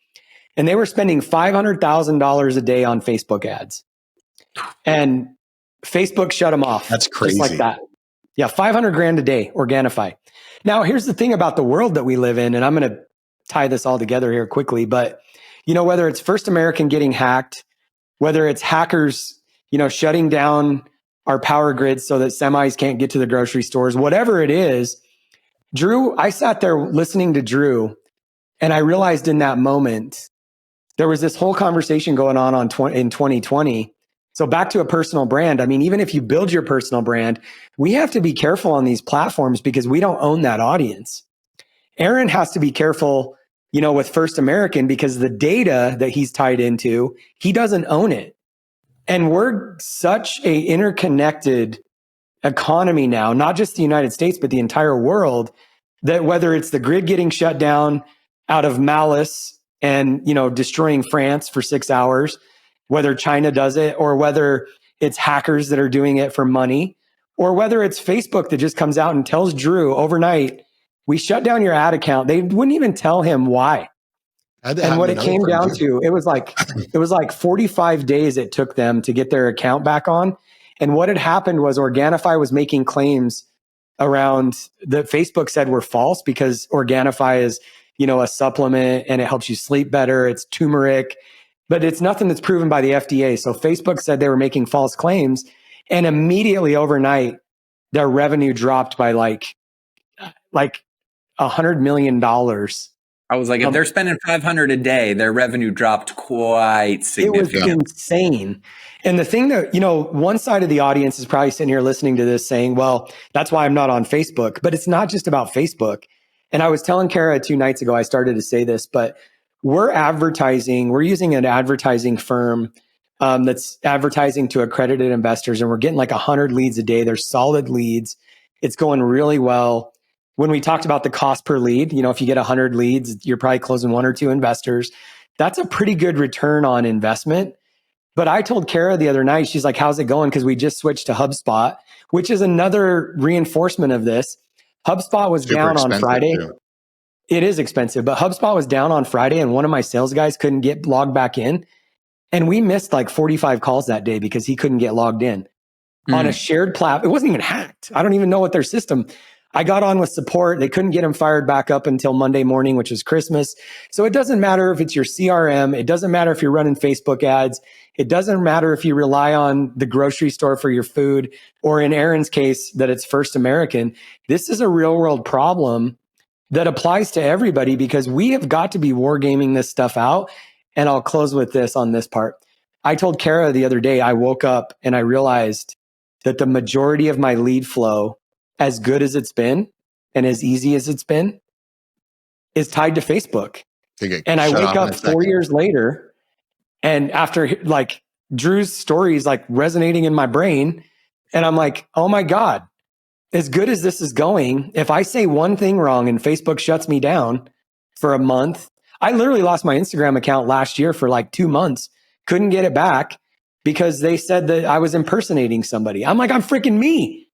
and they were spending $500,000 a day on Facebook ads. And Facebook shut them off. That's crazy. Just like that. Yeah, 500 grand a day, Organifi. Now, here's the thing about the world that we live in, and I'm going to tie this all together here quickly, but whether it's First American getting hacked, whether it's hackers, shutting down our power grids so that semis can't get to the grocery stores, whatever it is, Drew, I sat there listening to Drew, and I realized in that moment, there was this whole conversation going on in 2020. So back to a personal brand. I mean, even if you build your personal brand, we have to be careful on these platforms because we don't own that audience. Aaron has to be careful, with First American because the data that he's tied into, he doesn't own it. And we're such a interconnected economy now, not just the United States, but the entire world, that whether it's the grid getting shut down out of malice and, destroying France for 6 hours, whether China does it, or whether it's hackers that are doing it for money, or whether it's Facebook that just comes out and tells Drew overnight, we shut down your ad account. They wouldn't even tell him why. And what it came down to, it was like 45 days it took them to get their account back on. And what had happened was Organifi was making claims around that Facebook said were false because Organifi is, a supplement and it helps you sleep better. It's turmeric, but it's nothing that's proven by the FDA. So Facebook said they were making false claims, and immediately overnight, their revenue dropped by like $100 million. I was like, if they're spending 500 a day, their revenue dropped quite significantly. It was insane. And the thing that, one side of the audience is probably sitting here listening to this saying, well, that's why I'm not on Facebook. But it's not just about Facebook. And I was telling Kara 2 nights ago, I started to say this, but we're using an advertising firm that's advertising to accredited investors, and we're getting like 100 leads a day. They're solid leads. It's going really well. When we talked about the cost per lead, if you get 100 leads, you're probably closing 1 or 2 investors. That's a pretty good return on investment. But I told Kara the other night, she's like, how's it going? Because we just switched to HubSpot, which is another reinforcement of this. HubSpot was down on Friday. Too. It is expensive, but HubSpot was down on Friday, and one of my sales guys couldn't get logged back in. And we missed like 45 calls that day because he couldn't get logged in on a shared platform. It wasn't even hacked. I don't even know what their system. I got on with support. They couldn't get him fired back up until Monday morning, which was Christmas. So it doesn't matter if it's your CRM. It doesn't matter if you're running Facebook ads. It doesn't matter if you rely on the grocery store for your food, or in Aaron's case, that it's First American. This is a real world problem that applies to everybody because we have got to be wargaming this stuff out. And I'll close with this on this part. I told Kara the other day, I woke up and I realized that the majority of my lead flow, as good as it's been and as easy as it's been, is tied to Facebook. And I wake up 4 years later, and after like Drew's story is like resonating in my brain, and I'm like, oh my God, as good as this is going, if I say one thing wrong and Facebook shuts me down for a month, I literally lost my Instagram account last year for like 2 months, couldn't get it back because they said that I was impersonating somebody. I'm like, I'm freaking me.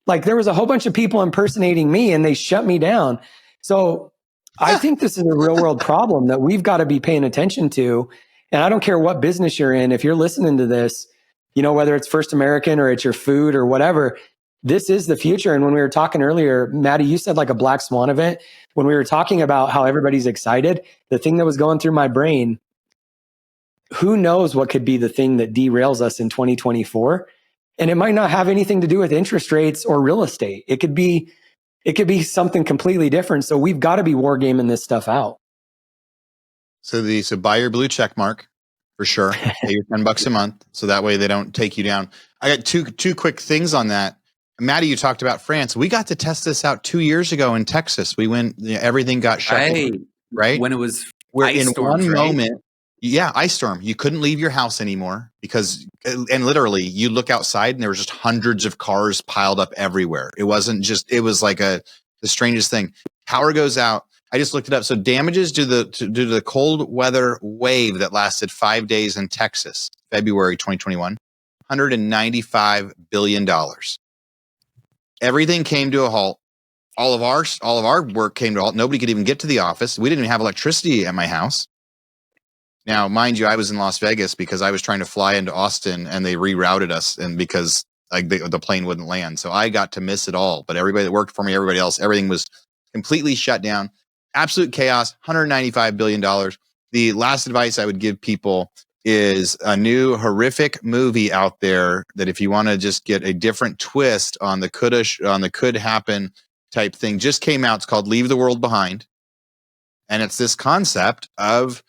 Like there was a whole bunch of people impersonating me and they shut me down. So I think this is a real world problem that we've got to be paying attention to. And I don't care what business you're in. If you're listening to this, whether it's First American or it's your food or whatever, this is the future. And when we were talking earlier, Maddie, you said like a black swan event. When we were talking about how everybody's excited, the thing that was going through my brain, who knows what could be the thing that derails us in 2024? And it might not have anything to do with interest rates or real estate. It could be something completely different. So we've got to be wargaming this stuff out. So buy your blue check mark for sure. Pay your $10 a month. So that way they don't take you down. I got two quick things on that. Maddie, you talked about France. We got to test this out 2 years ago in Texas. We went, everything got shut down, right? When it was in one moment, ice storm. You couldn't leave your house anymore because, and literally you look outside and there was just hundreds of cars piled up everywhere. It wasn't just, it was like the strangest thing. Power goes out. I just looked it up. So damages due to the cold weather wave that lasted 5 days in Texas, February 2021, $195 billion. Everything came to a halt. all of our work came to halt. Nobody could even get to the office. We didn't even have electricity at my house. Now, mind you, I was in Las Vegas because I was trying to fly into Austin, and they rerouted us, and because like the plane wouldn't land, so I got to miss it all. But everybody that worked for me, everybody else, everything was completely shut down. Absolute chaos. $195 billion. The last advice I would give people is a new horrific movie out there that if you want to just get a different twist on the could happen type thing, just came out. It's called Leave the World Behind. And it's this concept of,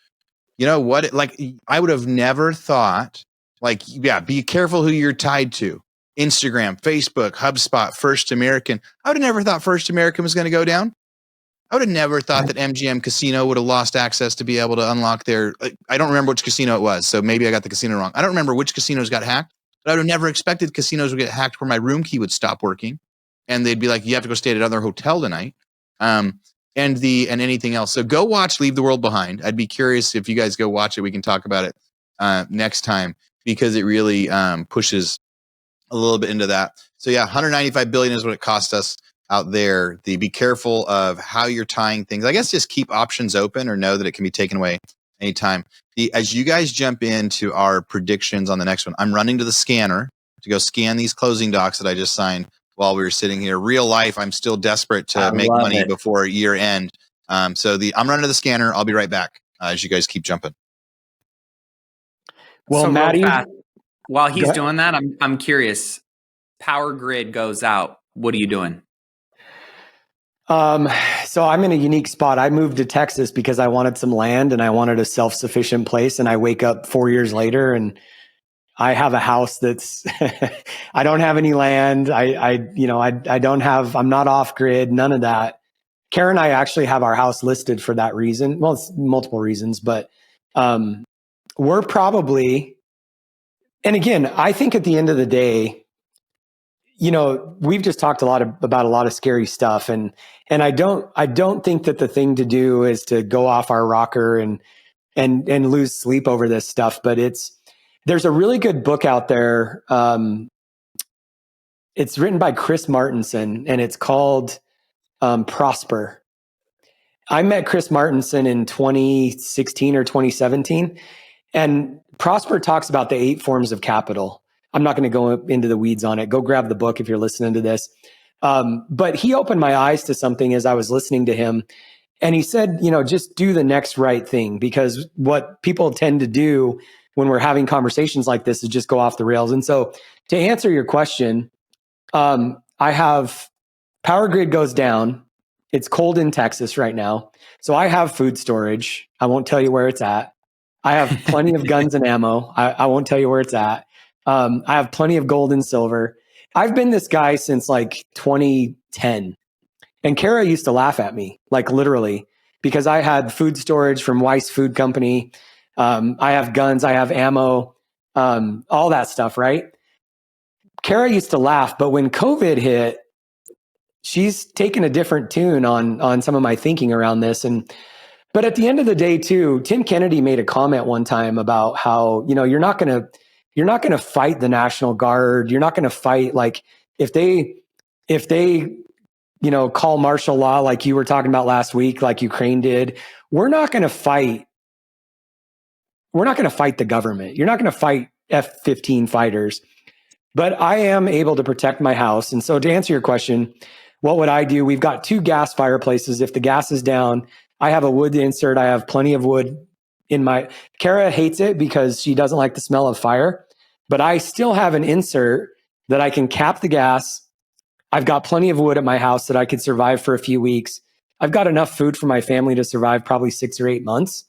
you know what, like I would have never thought, like, yeah, be careful who you're tied to. Instagram, Facebook, HubSpot, First American. I would have never thought First American was going to go down. I would have never thought that MGM Casino would have lost access to be able to unlock their, I don't remember which casino it was, so maybe I got the casino wrong. I don't remember which casinos got hacked, but I would have never expected casinos would get hacked where my room key would stop working. And they'd be like, you have to go stay at another hotel tonight. And anything else. So go watch Leave the World Behind. I'd be curious if you guys go watch it. We can talk about it next time, because it really pushes a little bit into that. So yeah, 195 billion is what it cost us out there. Be careful of how you're tying things. I guess just keep options open, or know that it can be taken away anytime. As you guys jump into our predictions on the next one, I'm running to the scanner to go scan these closing docs that I just signed while we were sitting here. Real life, I'm still desperate to make money before year end. I'm running to the scanner. I'll be right back as you guys keep jumping. Well, so Maddie, while he's doing that, I'm curious. Power grid goes out. What are you doing? So I'm in a unique spot. I moved to Texas because I wanted some land and I wanted a self-sufficient place. And I wake up 4 years later and I have a house that's, I don't have any land. I don't have, I'm not off grid, none of that. Karen and I actually have our house listed for that reason. Well, it's multiple reasons, but, we're probably, and again, I think at the end of the day, we've just talked about a lot of scary stuff, and I don't think that the thing to do is to go off our rocker and lose sleep over this stuff. But there's a really good book out there. It's written by Chris Martenson, and it's called Prosper. I met Chris Martenson in 2016 or 2017, and Prosper talks about the 8 forms of capital. I'm not going to go into the weeds on it. Go grab the book if you're listening to this. But he opened my eyes to something as I was listening to him. And he said, just do the next right thing, because what people tend to do when we're having conversations like this is just go off the rails. And so to answer your question, I have power grid goes down. It's cold in Texas right now. So I have food storage. I won't tell you where it's at. I have plenty of guns and ammo. I won't tell you where it's at. I have plenty of gold and silver. I've been this guy since like 2010. And Kara used to laugh at me, like literally, because I had food storage from Weiss Food Company. I have guns, I have ammo, all that stuff, right? Kara used to laugh, but when COVID hit, she's taken a different tune on some of my thinking around this. But at the end of the day too, Tim Kennedy made a comment one time about how, you're not going to fight the National Guard. You're not going to fight, like, if they call martial law, like you were talking about last week, like Ukraine did. We're not going to fight the government. You're not going to fight F-15 fighters. But I am able to protect my house. And so to answer your question, what would I do? We've got 2 gas fireplaces. If the gas is down, I have a wood insert. I have plenty of wood in my. Kara hates it because she doesn't like the smell of fire, but I still have an insert that I can cap the gas. I've got plenty of wood at my house that I could survive for a few weeks. I've got enough food for my family to survive probably 6 or 8 months.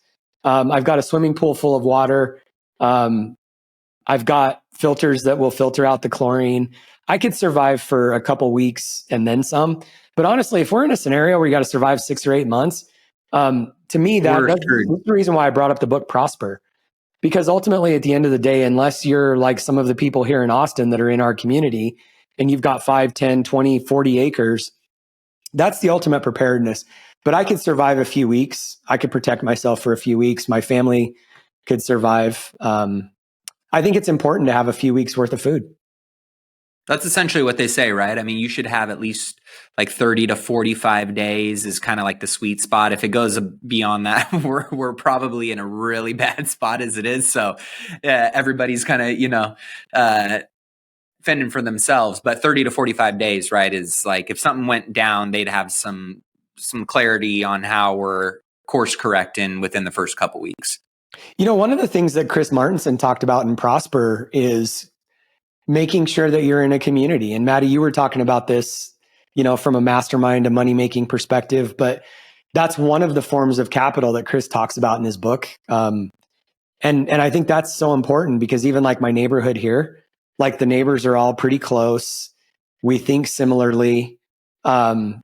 I've got a swimming pool full of water. I've got filters that will filter out the chlorine. I could survive for a couple weeks and then some. But honestly, if we're in a scenario where you got to survive 6 or 8 months, to me, that's the reason why I brought up the book Prosper. Because ultimately, at the end of the day, unless you're like some of the people here in Austin that are in our community, and you've got 5, 10, 20, 40 acres, that's the ultimate preparedness. But I could survive a few weeks. I could protect myself for a few weeks. My family could survive. I think it's important to have a few weeks worth of food. That's essentially what they say, right? I mean, you should have at least like 30 to 45 days is kind of like the sweet spot. If it goes beyond that, we're probably in a really bad spot as it is. So everybody's kind of, fending for themselves. But 30 to 45 days, right, is like if something went down, they'd have some clarity on how we're course correcting within the first couple weeks. One of the things that Chris Martenson talked about in Prosper is making sure that you're in a community. And Maddie, you were talking about this, from a mastermind, a money-making perspective, but that's one of the forms of capital that Chris talks about in his book. And I think that's so important because even like my neighborhood here, like the neighbors are all pretty close. We think similarly. I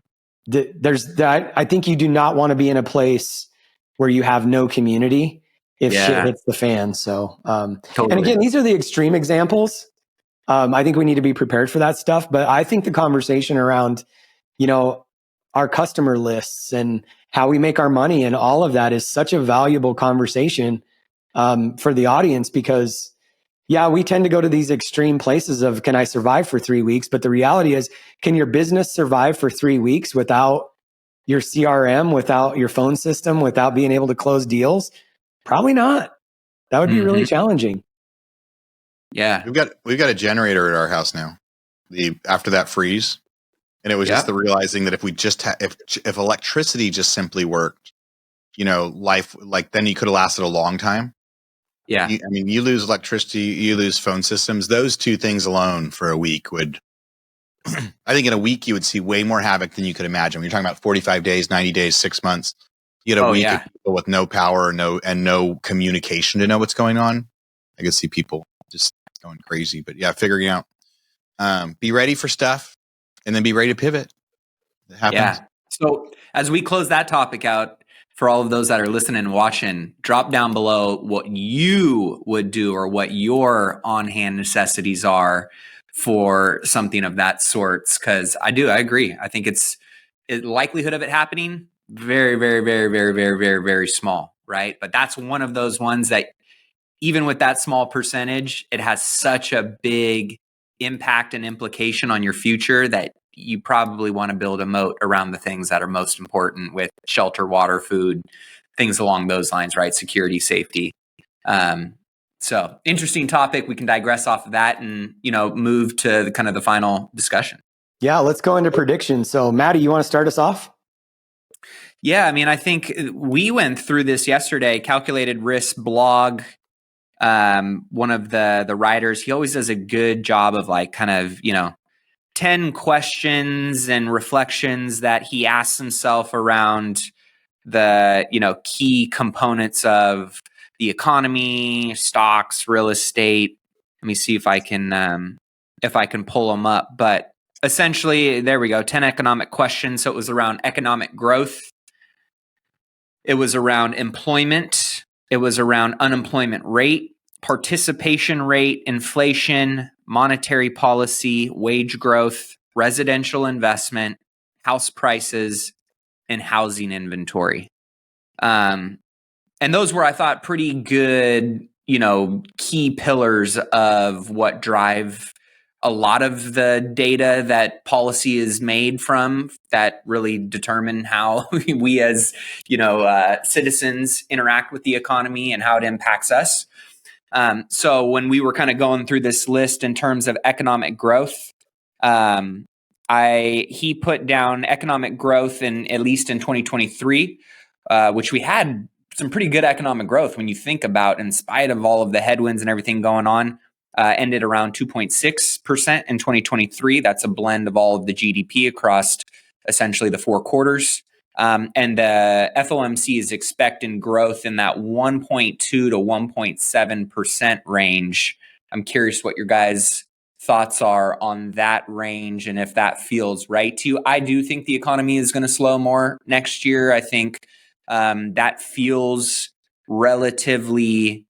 think you do not want to be in a place where you have no community if shit hits the fan. So, Totally. And again, these are the extreme examples. I think we need to be prepared for that stuff. But I think the conversation around, our customer lists and how we make our money and all of that is such a valuable conversation for the audience because, we tend to go to these extreme places of can I survive for 3 weeks? But the reality is, can your business survive for 3 weeks without your CRM, without your phone system, without being able to close deals? Probably not. That would be really challenging. Yeah. We've got a generator at our house now. After that freeze. And it was just the realizing that if we just if electricity just simply worked, life, like then you could have lasted a long time. Yeah. You lose electricity, you lose phone systems. Those two things alone for a week would, I think in a week you would see way more havoc than you could imagine. When you're talking about 45 days, 90 days, 6 months, you had a week of people with no power, no communication to know what's going on. I could see people just going crazy, but figuring out, be ready for stuff and then be ready to pivot. It happens. Yeah. So as we close that topic out, for all of those that are listening and watching, drop down below what you would do or what your on-hand necessities are for something of that sort. Because I agree. I think likelihood of it happening very, very, very, very, very, very, very small, right? But that's one of those ones that even with that small percentage, it has such a big impact and implication on your future that you probably want to build a moat around the things that are most important with shelter, water, food, things along those lines, right? Security, safety. So interesting topic. We can digress off of that and, move to kind of the final discussion. Yeah, let's go into predictions. So Maddie, you want to start us off? Yeah, I think we went through this yesterday. Calculated Risk blog. One of the writers, he always does a good job of like kind of, 10 questions and reflections that he asks himself around the, key components of the economy, stocks, real estate. Let me see if I can pull them up. But essentially, there we go. 10 economic questions. So it was around economic growth. It was around employment. It was around unemployment rate, participation rate, inflation, monetary policy, wage growth, residential investment, house prices, and housing inventory. And those were, I thought, pretty good, key pillars of what drive a lot of the data that policy is made from that really determine how we as, citizens interact with the economy and how it impacts us. So when we were kind of going through this list in terms of economic growth, he put down economic growth at least in 2023, which we had some pretty good economic growth when you think about, in spite of all of the headwinds and everything going on, ended around 2.6% in 2023. That's a blend of all of the GDP across essentially the 4 quarters. And the FOMC is expecting growth in that 1.2 to 1.7% range. I'm curious what your guys' thoughts are on that range and if that feels right to you. I do think the economy is going to slow more next year. I think that feels relatively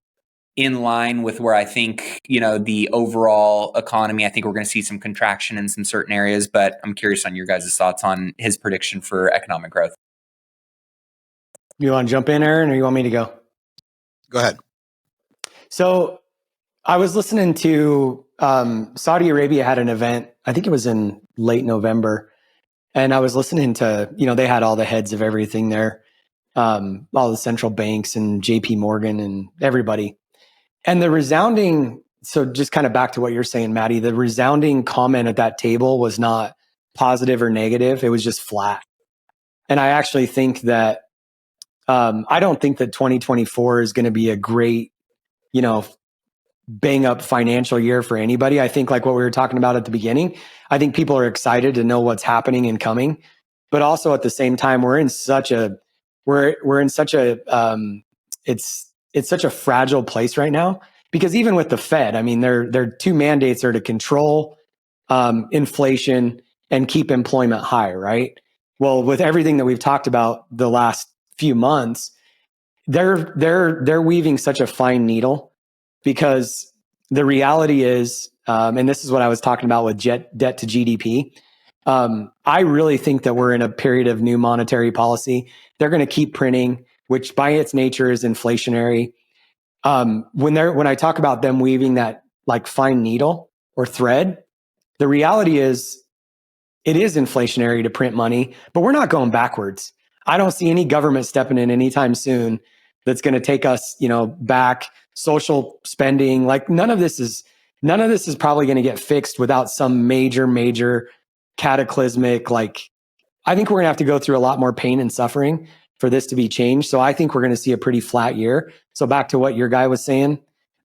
in line with where I think, the overall economy, I think we're going to see some contraction in some certain areas, but I'm curious on your guys' thoughts on his prediction for economic growth. You want to jump in, Aaron, or you want me to go? Go ahead. So I was listening to Saudi Arabia had an event. I think it was in late November, and I was listening to, they had all the heads of everything there, all the central banks and JP Morgan and everybody. And the resounding, so just kind of back to what you're saying, Maddie, the resounding comment at that table was not positive or negative. It was just flat. And I actually think that, I don't think that 2024 is going to be a great, bang up financial year for anybody. I think like what we were talking about at the beginning, I think people are excited to know what's happening and coming, but also at the same time, it's such a fragile place right now, because even with the Fed, I mean, their two mandates are to control inflation and keep employment high, right? Well, with everything that we've talked about the last few months, they're weaving such a fine needle, because the reality is, and this is what I was talking about with debt to GDP. I really think that we're in a period of new monetary policy. They're going to keep printing, which by its nature is inflationary. When I talk about them weaving that like fine needle or thread, the reality is it is inflationary to print money, but we're not going backwards. I don't see any government stepping in anytime soon that's going to take us, back. Social spending, like none of this is probably going to get fixed without some major cataclysmic, like, I think we're going to have to go through a lot more pain and suffering for this to be changed. So I think we're going to see a pretty flat year. So back to what your guy was saying,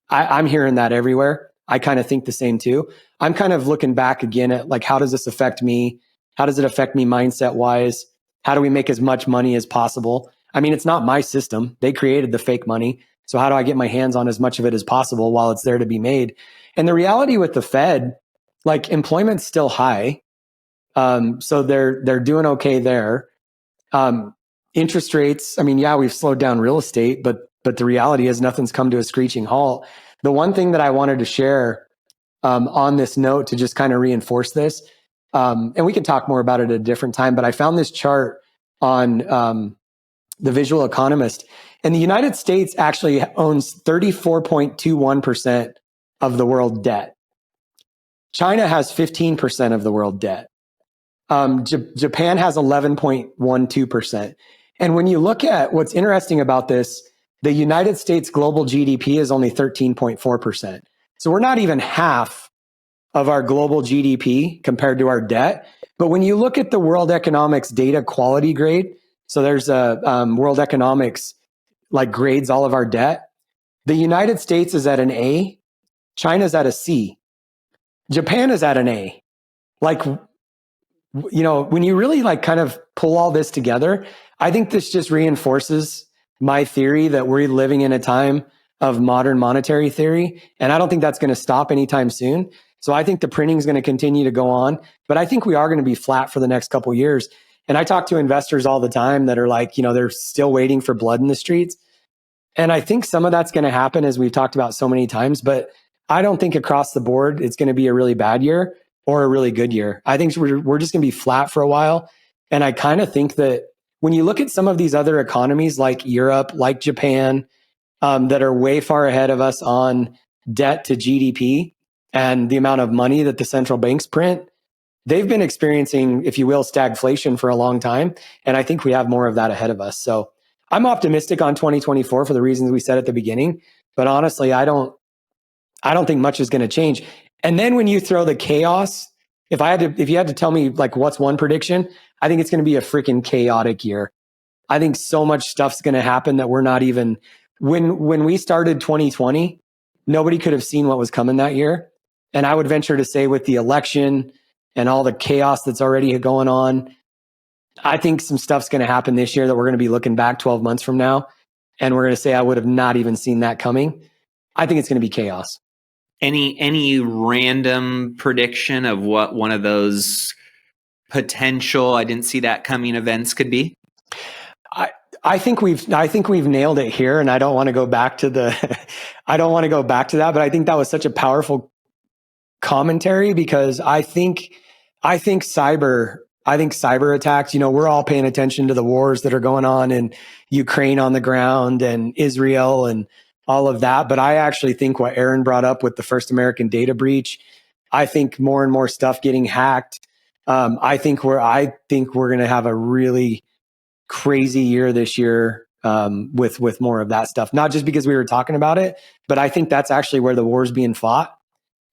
I'm hearing that everywhere. I kind of think the same too. I'm kind of looking back again at like, how does this affect me? How does it affect me mindset wise? How do we make as much money as possible? I mean, it's not my system. They created the fake money. So how do I get my hands on as much of it as possible while it's there to be made? And the reality with the Fed, like employment's still high. So they're doing okay there. Interest rates, I mean, yeah, we've slowed down real estate, but the reality is nothing's come to a screeching halt. The one thing that I wanted to share on this note to just kind of reinforce this, and we can talk more about it at a different time, but I found this chart on the Visual Economist, and the United States actually owns 34.21% of the world debt. China has 15% of the world debt. Japan has 11.12%. And when you look at what's interesting about this, the United States global GDP is only 13.4%. So we're not even half of our global GDP compared to our debt. But when you look at the World Economics data quality grade, so there's a World Economics like grades all of our debt. The United States is at an A, China's at a C, Japan is at an A. Like, when you really like kind of pull all this together, I think this just reinforces my theory that we're living in a time of modern monetary theory. And I don't think that's going to stop anytime soon. So I think the printing is going to continue to go on, but I think we are going to be flat for the next couple of years. And I talk to investors all the time that are like, they're still waiting for blood in the streets. And I think some of that's going to happen, as we've talked about so many times, but I don't think across the board it's going to be a really bad year or a really good year. I think we're just going to be flat for a while. And I kind of think that when you look at some of these other economies like Europe, like Japan, that are way far ahead of us on debt to GDP and the amount of money that the central banks print, they've been experiencing, if you will, stagflation for a long time. And I think we have more of that ahead of us. So I'm optimistic on 2024 for the reasons we said at the beginning, but honestly, I don't think much is going to change. And then when you throw the chaos, if you had to tell me like what's one prediction, I think it's going to be a freaking chaotic year. I think so much stuff's going to happen that we're not even, when we started 2020, nobody could have seen what was coming that year. And I would venture to say with the election and all the chaos that's already going on, I think some stuff's going to happen this year that we're going to be looking back 12 months from now. And we're going to say, I would have not even seen that coming. I think it's going to be chaos. Any random prediction of what one of those potential I didn't see that coming events could be? I think we've nailed it here, and I don't want to go back to that, but I think that was such a powerful commentary, because I think cyber attacks, we're all paying attention to the wars that are going on in Ukraine on the ground and Israel and all of that. But I actually think what Aaron brought up with the First American data breach, I think more and more stuff getting hacked. I think we're going to have a really crazy year this year with more of that stuff. Not just because we were talking about it, but I think that's actually where the war's being fought.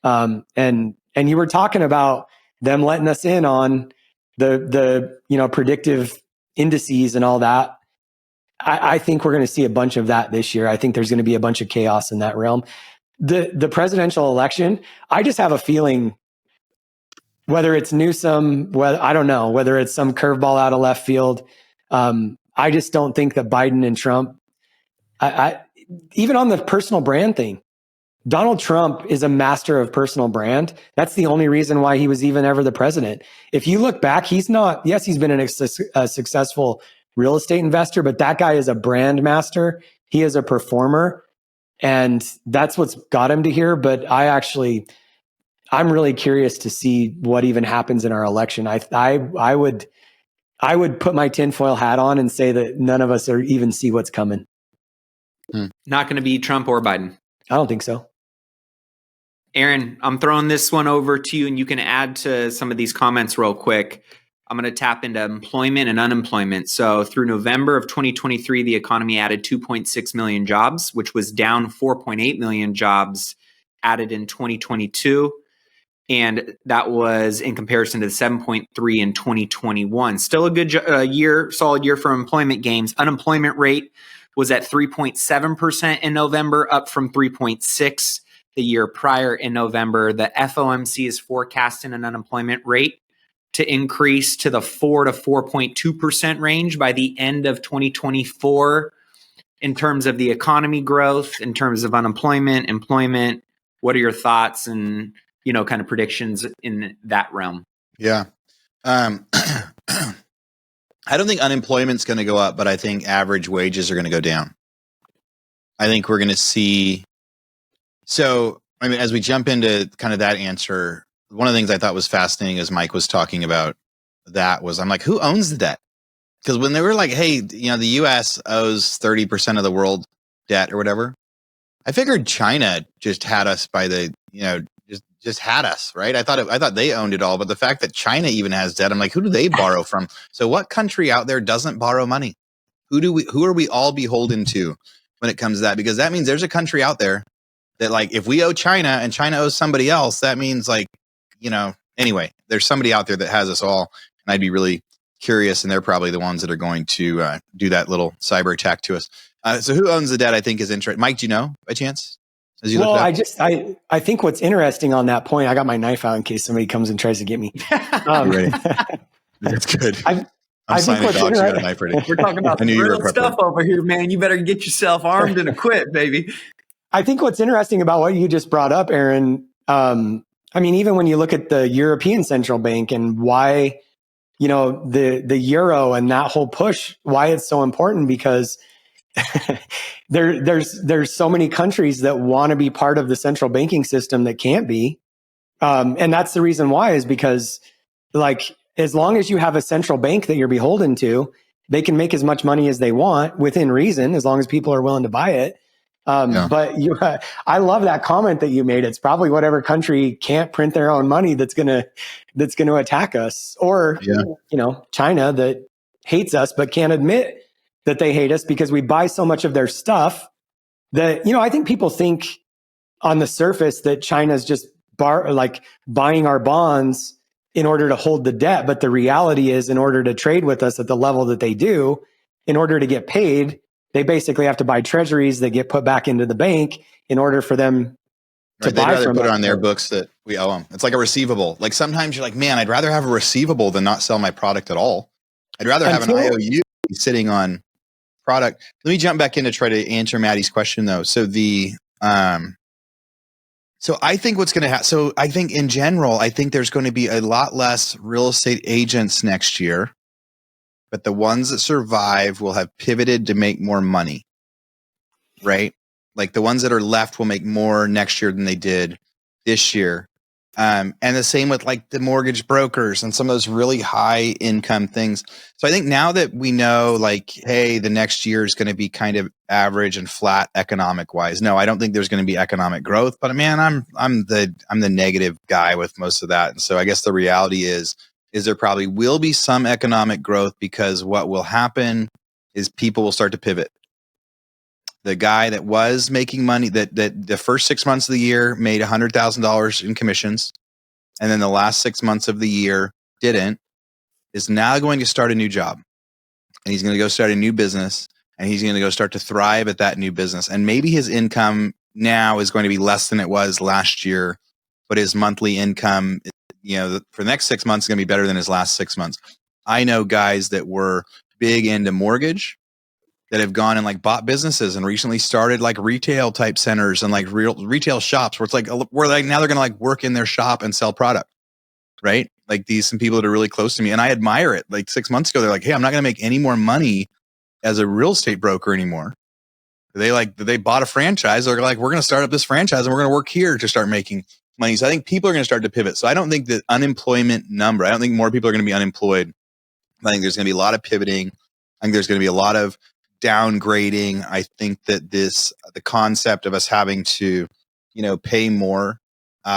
And you were talking about them letting us in on the predictive indices and all that. I think we're going to see a bunch of that this year. I think there's going to be a bunch of chaos in that realm. The presidential election, I just have a feeling, whether it's Newsom, I don't know, whether it's some curveball out of left field. I just don't think that Biden and Trump, even on the personal brand thing, Donald Trump is a master of personal brand. That's the only reason why he was even ever the president. If you look back, he's been a successful real estate investor, but that guy is a brand master. He is a performer, and that's what's got him to here. But I'm really curious to see what even happens in our election. I would put my tinfoil hat on and say that none of us even see what's coming. Not going to be Trump or Biden. I don't think so. Aaron, I'm throwing this one over to you, and you can add to some of these comments real quick. I'm going to tap into employment and unemployment. So through November of 2023, the economy added 2.6 million jobs, which was down 4.8 million jobs added in 2022. And that was in comparison to the 7.3 in 2021. Still a good solid year for employment gains. Unemployment rate was at 3.7% in November, up from 3.6% the year prior in November. The FOMC is forecasting an unemployment rate to increase to the 4 to 4.2% range by the end of 2024. In terms of the economy growth, in terms of unemployment, employment, what are your thoughts and kind of predictions in that realm? Yeah. I don't think unemployment's going to go up, but I think average wages are going to go down. I think we're going to see. So, I mean, as we jump into kind of that answer, one of the things I thought was fascinating as Mike was talking about that was, I'm like, who owns the debt? Because when they were like, hey, the US owes 30% of the world debt or whatever, I figured China just had us by the, just had us, right? I thought they owned it all, but the fact that China even has debt, I'm like, who do they borrow from? So what country out there doesn't borrow money? Who are we all beholden to when it comes to that? Because that means there's a country out there that, like, if we owe China and China owes somebody else, that means, like, anyway, there's somebody out there that has us all. And I'd be really curious, and they're probably the ones that are going to do that little cyber attack to us. So who owns the debt, I think, is interesting. Mike, do you know by chance? Well, I think what's interesting on that point, I got my knife out in case somebody comes and tries to get me. Ready? That's good. I think what's dogs, you got a knife ready. We're talking about real stuff over here, man. You better get yourself armed and equipped, baby. I think what's interesting about what you just brought up, Aaron, even when you look at the European Central Bank and why, the euro and that whole push, why it's so important, because there's so many countries that want to be part of the central banking system that can't be. And that's the reason why, is because, like, as long as you have a central bank that you're beholden to, they can make as much money as they want within reason, as long as people are willing to buy it. But I love that comment that you made. It's probably whatever country can't print their own money that's gonna attack us, or China that hates us but can't admit that they hate us because we buy so much of their stuff that I think people think on the surface that China's just buying our bonds in order to hold the debt, but the reality is, in order to trade with us at the level that they do, in order to get paid, they basically have to buy treasuries that get put back into the bank in order for them to buy from us. They'd rather put it on their books that we owe them. It's like a receivable. Like, sometimes you're like, man, I'd rather have a receivable than not sell my product at all. I'd rather have an IOU sitting on product. Let me jump back in to try to answer Maddie's question, though. So so I think what's going to happen. So I think in general, I think there's going to be a lot less real estate agents next year. But the ones that survive will have pivoted to make more money, right? Like, the ones that are left will make more next year than they did this year. And the same with like the mortgage brokers and some of those really high income things. So I think now that we know, like, hey, the next year is going to be kind of average and flat economic wise. No, I don't think there's going to be economic growth, but man, I'm the negative guy with most of that. And so I guess the reality is there probably will be some economic growth, because what will happen is people will start to pivot. The guy that was making money, that the first 6 months of the year made $100,000 in commissions, and then the last 6 months of the year didn't, is now going to start a new job, and he's going to go start a new business, and he's going to go start to thrive at that new business. And maybe his income now is going to be less than it was last year, but his monthly income, for the next 6 months is going to be better than his last 6 months. I know guys that were big into mortgage that have gone and like bought businesses and recently started like retail type centers and like real retail shops where it's like, now they're going to like work in their shop and sell product, right? Like some people that are really close to me, and I admire it. Like 6 months ago, they're like, hey, I'm not going to make any more money as a real estate broker anymore. They bought a franchise. They're like, we're going to start up this franchise and we're going to work here to start making money. So I think people are going to start to pivot. So I don't think the unemployment number, I don't think more people are going to be unemployed. I think there's going to be a lot of pivoting. I think there's going to be a lot of downgrading. I think that the concept of us having to, pay more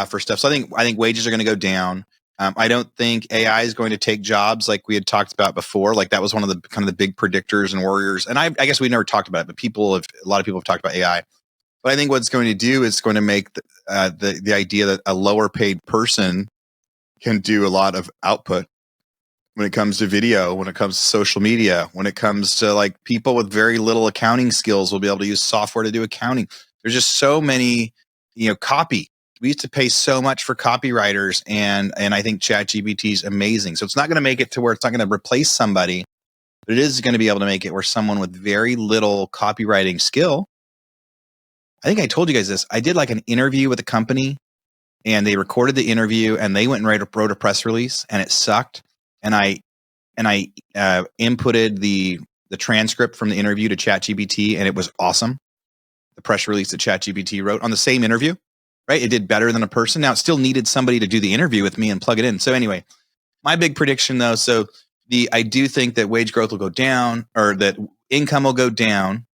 for stuff. So I think wages are going to go down. I don't think AI is going to take jobs like we had talked about before. Like that was one of the kind of the big predictors and warriors. And I guess we never talked about it, but a lot of people have talked about AI. But I think what it's going to do is going to make the idea that a lower paid person can do a lot of output when it comes to video, when it comes to social media, when it comes to like people with very little accounting skills will be able to use software to do accounting. There's just so many, copy. We used to pay so much for copywriters, and I think ChatGPT is amazing. So it's not going to make it to where it's not going to replace somebody, but it is going to be able to make it where someone with very little copywriting skill. I think I told you guys this. I did like an interview with a company, and they recorded the interview, and they went and wrote a press release, and it sucked. And I inputted the transcript from the interview to ChatGPT, and it was awesome. The press release that ChatGPT wrote on the same interview, right? It did better than a person. Now it still needed somebody to do the interview with me and plug it in. So anyway, my big prediction though, I do think that wage growth will go down, or that income will go down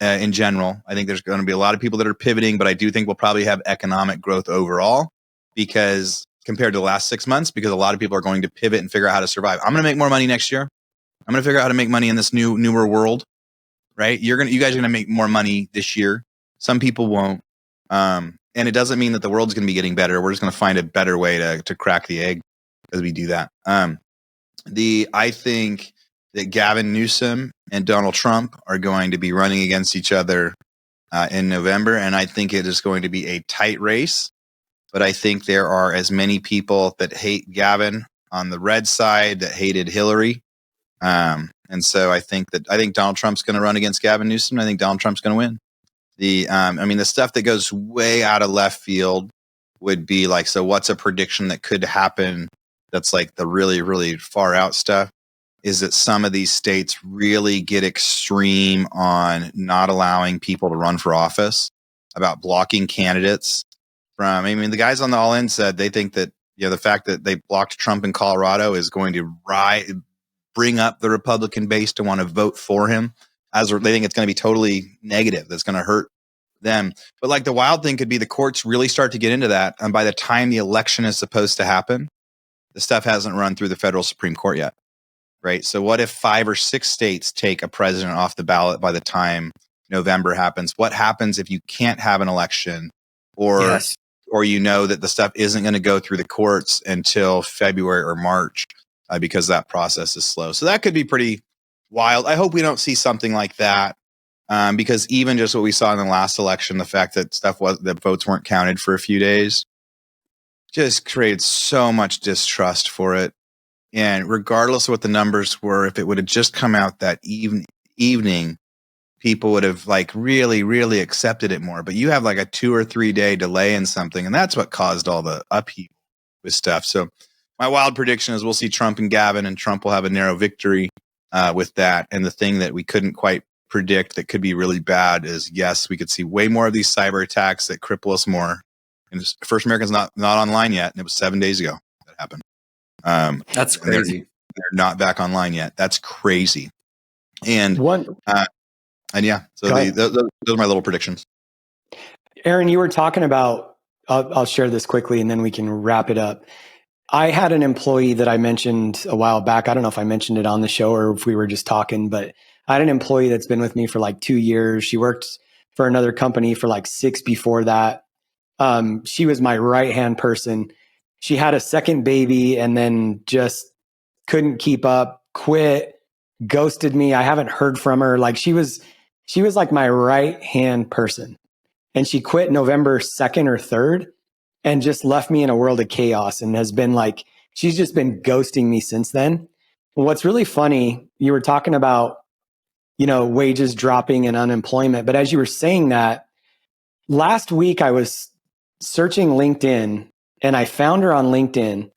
in general. I think there's going to be a lot of people that are pivoting, but I do think we'll probably have economic growth overall, because compared to the last 6 months, because a lot of people are going to pivot and figure out how to survive. I'm going to make more money next year. I'm going to figure out how to make money in this newer world, right? You guys are going to make more money this year. Some people won't. And it doesn't mean that the world's going to be getting better. We're just going to find a better way to crack the egg as we do that. I think that Gavin Newsom and Donald Trump are going to be running against each other in November. And I think it is going to be a tight race. But I think there are as many people that hate Gavin on the red side that hated Hillary. And so I think Donald Trump's going to run against Gavin Newsom. I think Donald Trump's going to win. The stuff that goes way out of left field would be like, so what's a prediction that could happen that's like the really, really far out stuff, is that some of these states really get extreme on not allowing people to run for office, about blocking candidates. The guys on the All In said they think that the fact that they blocked Trump in Colorado is going to bring up the Republican base to want to vote for him, as they think it's going to be totally negative. That's going to hurt them. But like the wild thing could be the courts really start to get into that, and by the time the election is supposed to happen, the stuff hasn't run through the federal Supreme Court yet, right? So what if 5 or 6 states take a president off the ballot by the time November happens? What happens if you can't have an election, or Yes. or that the stuff isn't going to go through the courts until February or March because that process is slow? So that could be pretty wild. I hope we don't see something like that, because even just what we saw in the last election, the fact that that votes weren't counted for a few days, just created so much distrust for it. And regardless of what the numbers were, if it would have just come out that evening, people would have like really, really accepted it more. But you have like a 2 or 3 day delay in something, and that's what caused all the upheaval with stuff. So my wild prediction is we'll see Trump and Gavin, and Trump will have a narrow victory with that. And the thing that we couldn't quite predict that could be really bad is, yes, we could see way more of these cyber attacks that cripple us more. And First American's not online yet, and it was 7 days ago that happened. That's and they're- crazy. They're not back online yet. That's crazy. And yeah, so those are my little predictions. Aaron, you were talking about, I'll share this quickly and then we can wrap it up. I had an employee that I mentioned a while back. I don't know if I mentioned it on the show or if we were just talking, but I had an employee that's been with me for like 2 years. She worked for another company for like 6 before that. She was my right-hand person. She had a second baby and then just couldn't keep up, quit, ghosted me. I haven't heard from her. Like she was like my right-hand person. And she quit November 2nd or 3rd and just left me in a world of chaos and has been like, she's just been ghosting me since then. What's really funny, you were talking about, wages dropping and unemployment. But as you were saying that, last week I was searching LinkedIn and I found her on LinkedIn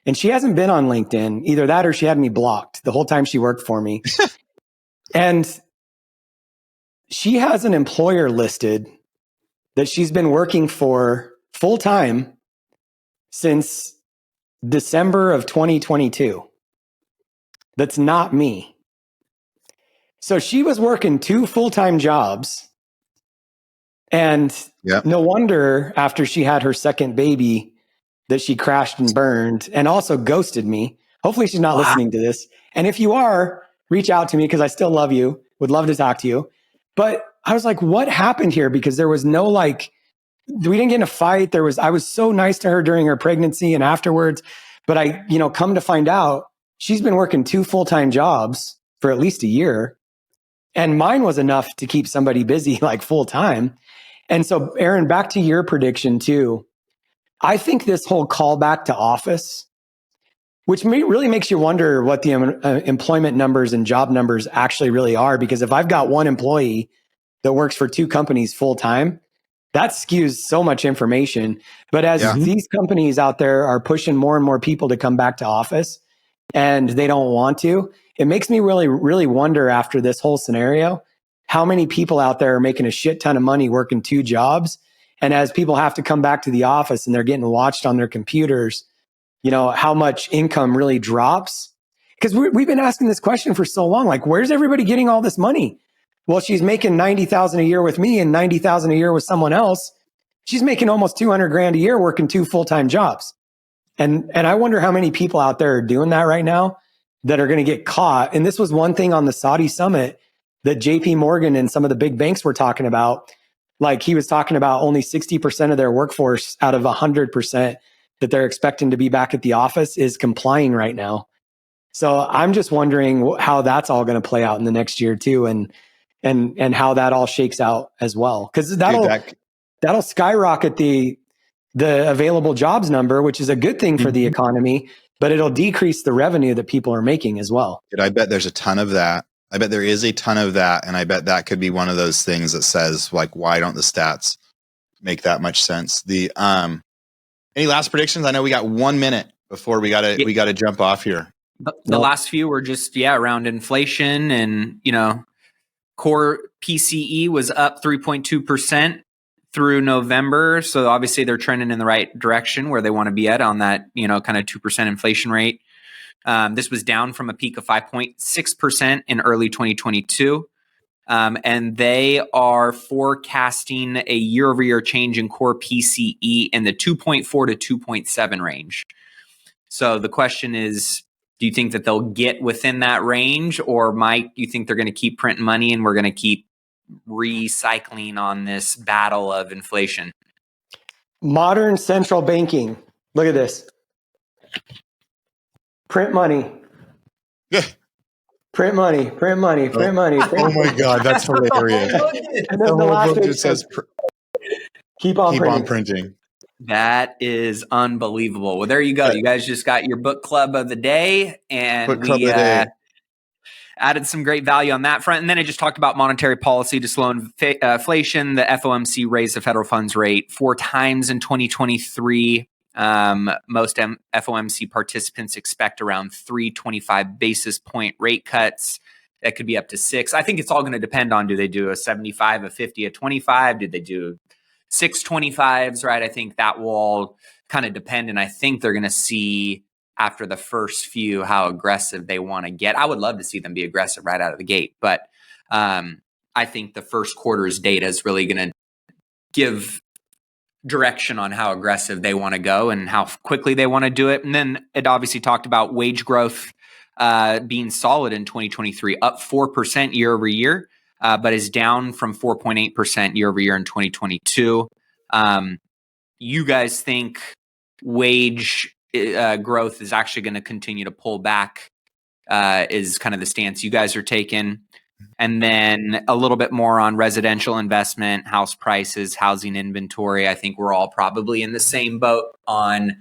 and she hasn't been on LinkedIn, either that or she had me blocked the whole time she worked for me. And she has an employer listed that she's been working for full time since December of 2022. That's not me. So she was working 2 full-time jobs. And no wonder after she had her second baby that she crashed and burned and also ghosted me. Hopefully she's not listening to this. And if you are, reach out to me because I still love you. Would love to talk to you. But I was like, what happened here? Because there was no we didn't get in a fight. I was so nice to her during her pregnancy and afterwards. But I, come to find out she's been working 2 full-time jobs for at least a year. And mine was enough to keep somebody busy like full time. And so, Aaron, back to your prediction too. I think this whole callback to office, which really makes you wonder what the employment numbers and job numbers actually really are. Because if I've got one employee that works for 2 companies full time, that skews so much information. But as these companies out there are pushing more and more people to come back to office and they don't want to, it makes me really, really wonder after this whole scenario, how many people out there are making a shit ton of money working 2 jobs. And as people have to come back to the office and they're getting watched on their computers, how much income really drops. Because we've been asking this question for so long, like, where's everybody getting all this money? Well, she's making 90,000 a year with me and 90,000 a year with someone else. She's making almost 200 grand a year working 2 full-time jobs. And I wonder how many people out there are doing that right now that are going to get caught. And this was one thing on the Saudi summit that JP Morgan and some of the big banks were talking about. Like he was talking about only 60% of their workforce out of 100% that they're expecting to be back at the office is complying right now. So I'm just wondering how that's all going to play out in the next year too. And how that all shakes out as well. Because that'll skyrocket the available jobs number, which is a good thing for the economy, but it'll decrease the revenue that people are making as well. I bet there's a ton of that. I bet there is a ton of that. And I bet that could be one of those things that says, like, why don't the stats make that much sense? Any last predictions? I know we got 1 minute before we gotta jump off here. The last few were just, around inflation and, core PCE was up 3.2% through November. So obviously they're trending in the right direction where they want to be at on that, kind of 2% inflation rate. This was down from a peak of 5.6% in early 2022. And they are forecasting a year-over-year change in core PCE in the 2.4 to 2.7 range. So the question is, do you think that they'll get within that range, or Mike, do you think they're going to keep printing money and we're going to keep recycling on this battle of inflation? Modern central banking. Look at this. Print money. Print money, print money, print money. Oh my God, that's hilarious. And then the last book just says keep on printing. That is unbelievable. Well, there you go. You guys just got your book club of the day, and we added some great value on that front. And then I just talked about monetary policy to slow inflation. The FOMC raised the federal funds rate 4 times in 2023. Most FOMC participants expect around 325 basis point rate cuts. That could be up to 6. I think it's all going to depend on, do they do a 75, a 50, a 25? Did they do 625s, right? I think that will all kind of depend. And I think they're going to see after the first few how aggressive they want to get. I would love to see them be aggressive right out of the gate. But I think the first quarter's data is really going to give direction on how aggressive they want to go and how quickly they want to do it. And then it obviously talked about wage growth being solid in 2023, up 4% year over year, but is down from 4.8% year over year in 2022. You guys think wage growth is actually going to continue to pull back, is kind of the stance you guys are taking. And then a little bit more on residential investment, house prices, housing inventory. I think we're all probably in the same boat on,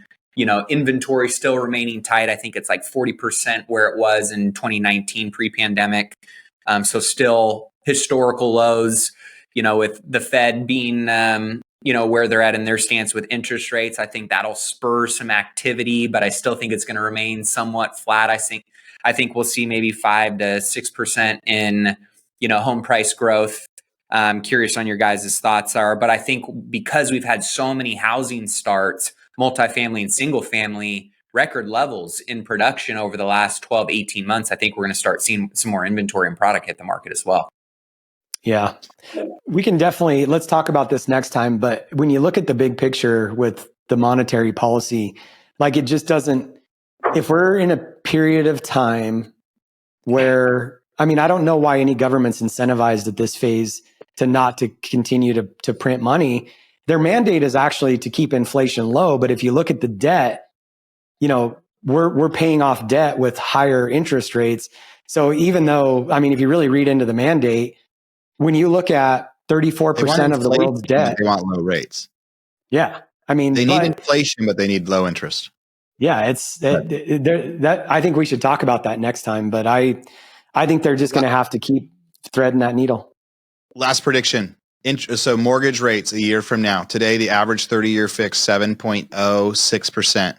inventory still remaining tight. I think it's like 40% where it was in 2019 pre-pandemic. So still historical lows, with the Fed being, where they're at in their stance with interest rates. I think that'll spur some activity, but I still think it's going to remain somewhat flat. I think we'll see maybe 5 to 6% in, home price growth. I'm curious on your guys' thoughts are, but I think because we've had so many housing starts, multifamily and single family record levels in production over the last 12, 18 months, I think we're going to start seeing some more inventory and product hit the market as well. Yeah, we can definitely, let's talk about this next time. But when you look at the big picture with the monetary policy, like it just doesn't, if we're in a period of time where, I don't know why any government's incentivized at this phase to continue to print money. Their mandate is actually to keep inflation low. But if you look at the debt, we're paying off debt with higher interest rates. So even though, if you really read into the mandate, when you look at 34% of the world's debt, they want low rates. Yeah. They need inflation, but they need low interest. Yeah, I think we should talk about that next time, but I think they're just going to have to keep threading that needle. Last prediction. So mortgage rates a year from now. Today, the average 30-year fixed 7.06%.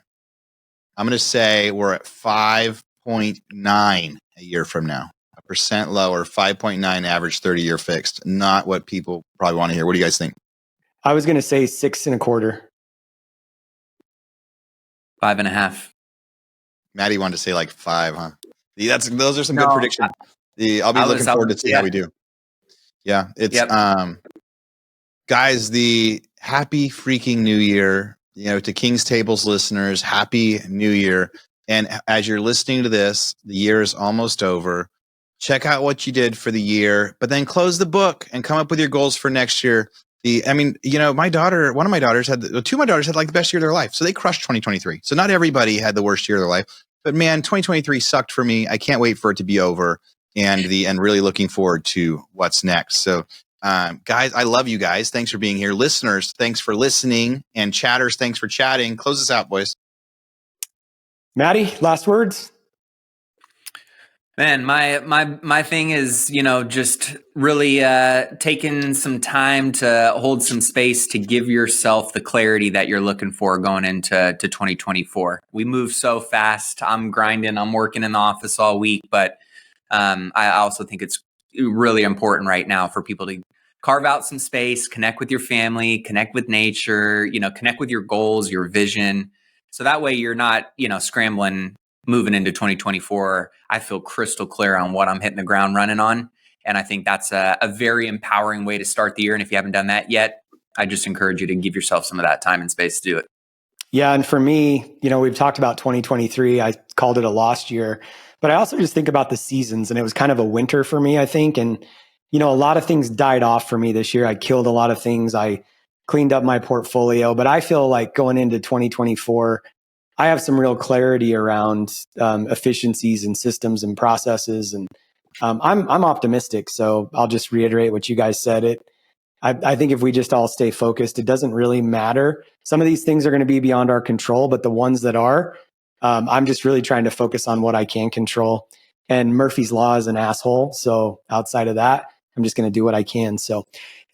I'm going to say we're at 5.9 a year from now. A percent lower, 5.9 average 30-year fixed. Not what people probably want to hear. What do you guys think? I was going to say 6.25. 5.5. Maddie wanted to say like 5, huh? Those are some good predictions. I'll be looking forward to see how we do. Yeah, it's guys, the happy freaking new year, to King's Tables listeners, happy new year. And as you're listening to this, the year is almost over. Check out what you did for the year, but then close the book and come up with your goals for next year. Two of my daughters had like the best year of their life. So they crushed 2023. So not everybody had the worst year of their life, but man, 2023 sucked for me. I can't wait for it to be over and really looking forward to what's next. So, guys, I love you guys. Thanks for being here. Listeners, thanks for listening, and chatters, thanks for chatting. Close us out, boys. Maddie, last words. Man, my thing is, just really taking some time to hold some space to give yourself the clarity that you're looking for going into 2024. We move so fast. I'm grinding. I'm working in the office all week, but I also think it's really important right now for people to carve out some space, connect with your family, connect with nature, connect with your goals, your vision. So that way you're not, scrambling moving into 2024. I feel crystal clear on what I'm hitting the ground running on. And I think that's a very empowering way to start the year. And if you haven't done that yet, I just encourage you to give yourself some of that time and space to do it. Yeah. And for me, we've talked about 2023. I called it a lost year, but I also just think about the seasons, and it was kind of a winter for me, I think. And, a lot of things died off for me this year. I killed a lot of things. I cleaned up my portfolio, but I feel like going into 2024, I have some real clarity around efficiencies and systems and processes, and I'm optimistic. So I'll just reiterate what you guys said. I think if we just all stay focused, it doesn't really matter. Some of these things are going to be beyond our control, but the ones that are, I'm just really trying to focus on what I can control. And Murphy's Law is an asshole. So outside of that, I'm just going to do what I can. So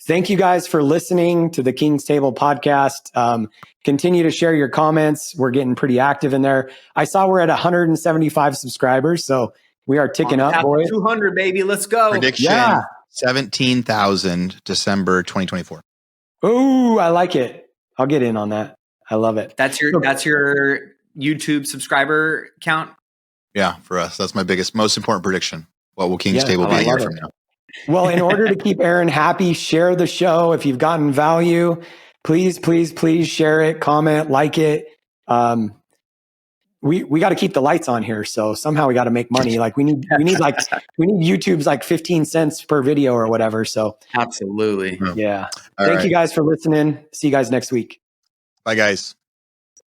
thank you guys for listening to the King's Table podcast. Continue to share your comments. We're getting pretty active in there. I saw we're at 175 subscribers. So we are ticking up, boys. 200, baby. Let's go. Prediction, 17,000 December 2024. Oh, I like it. I'll get in on that. I love it. That's your YouTube subscriber count. Yeah, for us, that's my most important prediction. What will King's Table be a year from now? Well, in order to keep Aaron happy, share the show. If you've gotten value, please share it, comment, like it. We got to keep the lights on here, so somehow we got to make money. Like we need YouTube's like 15 cents per video or whatever. So absolutely, yeah. Thank you guys for listening. See you guys next week. Bye, guys.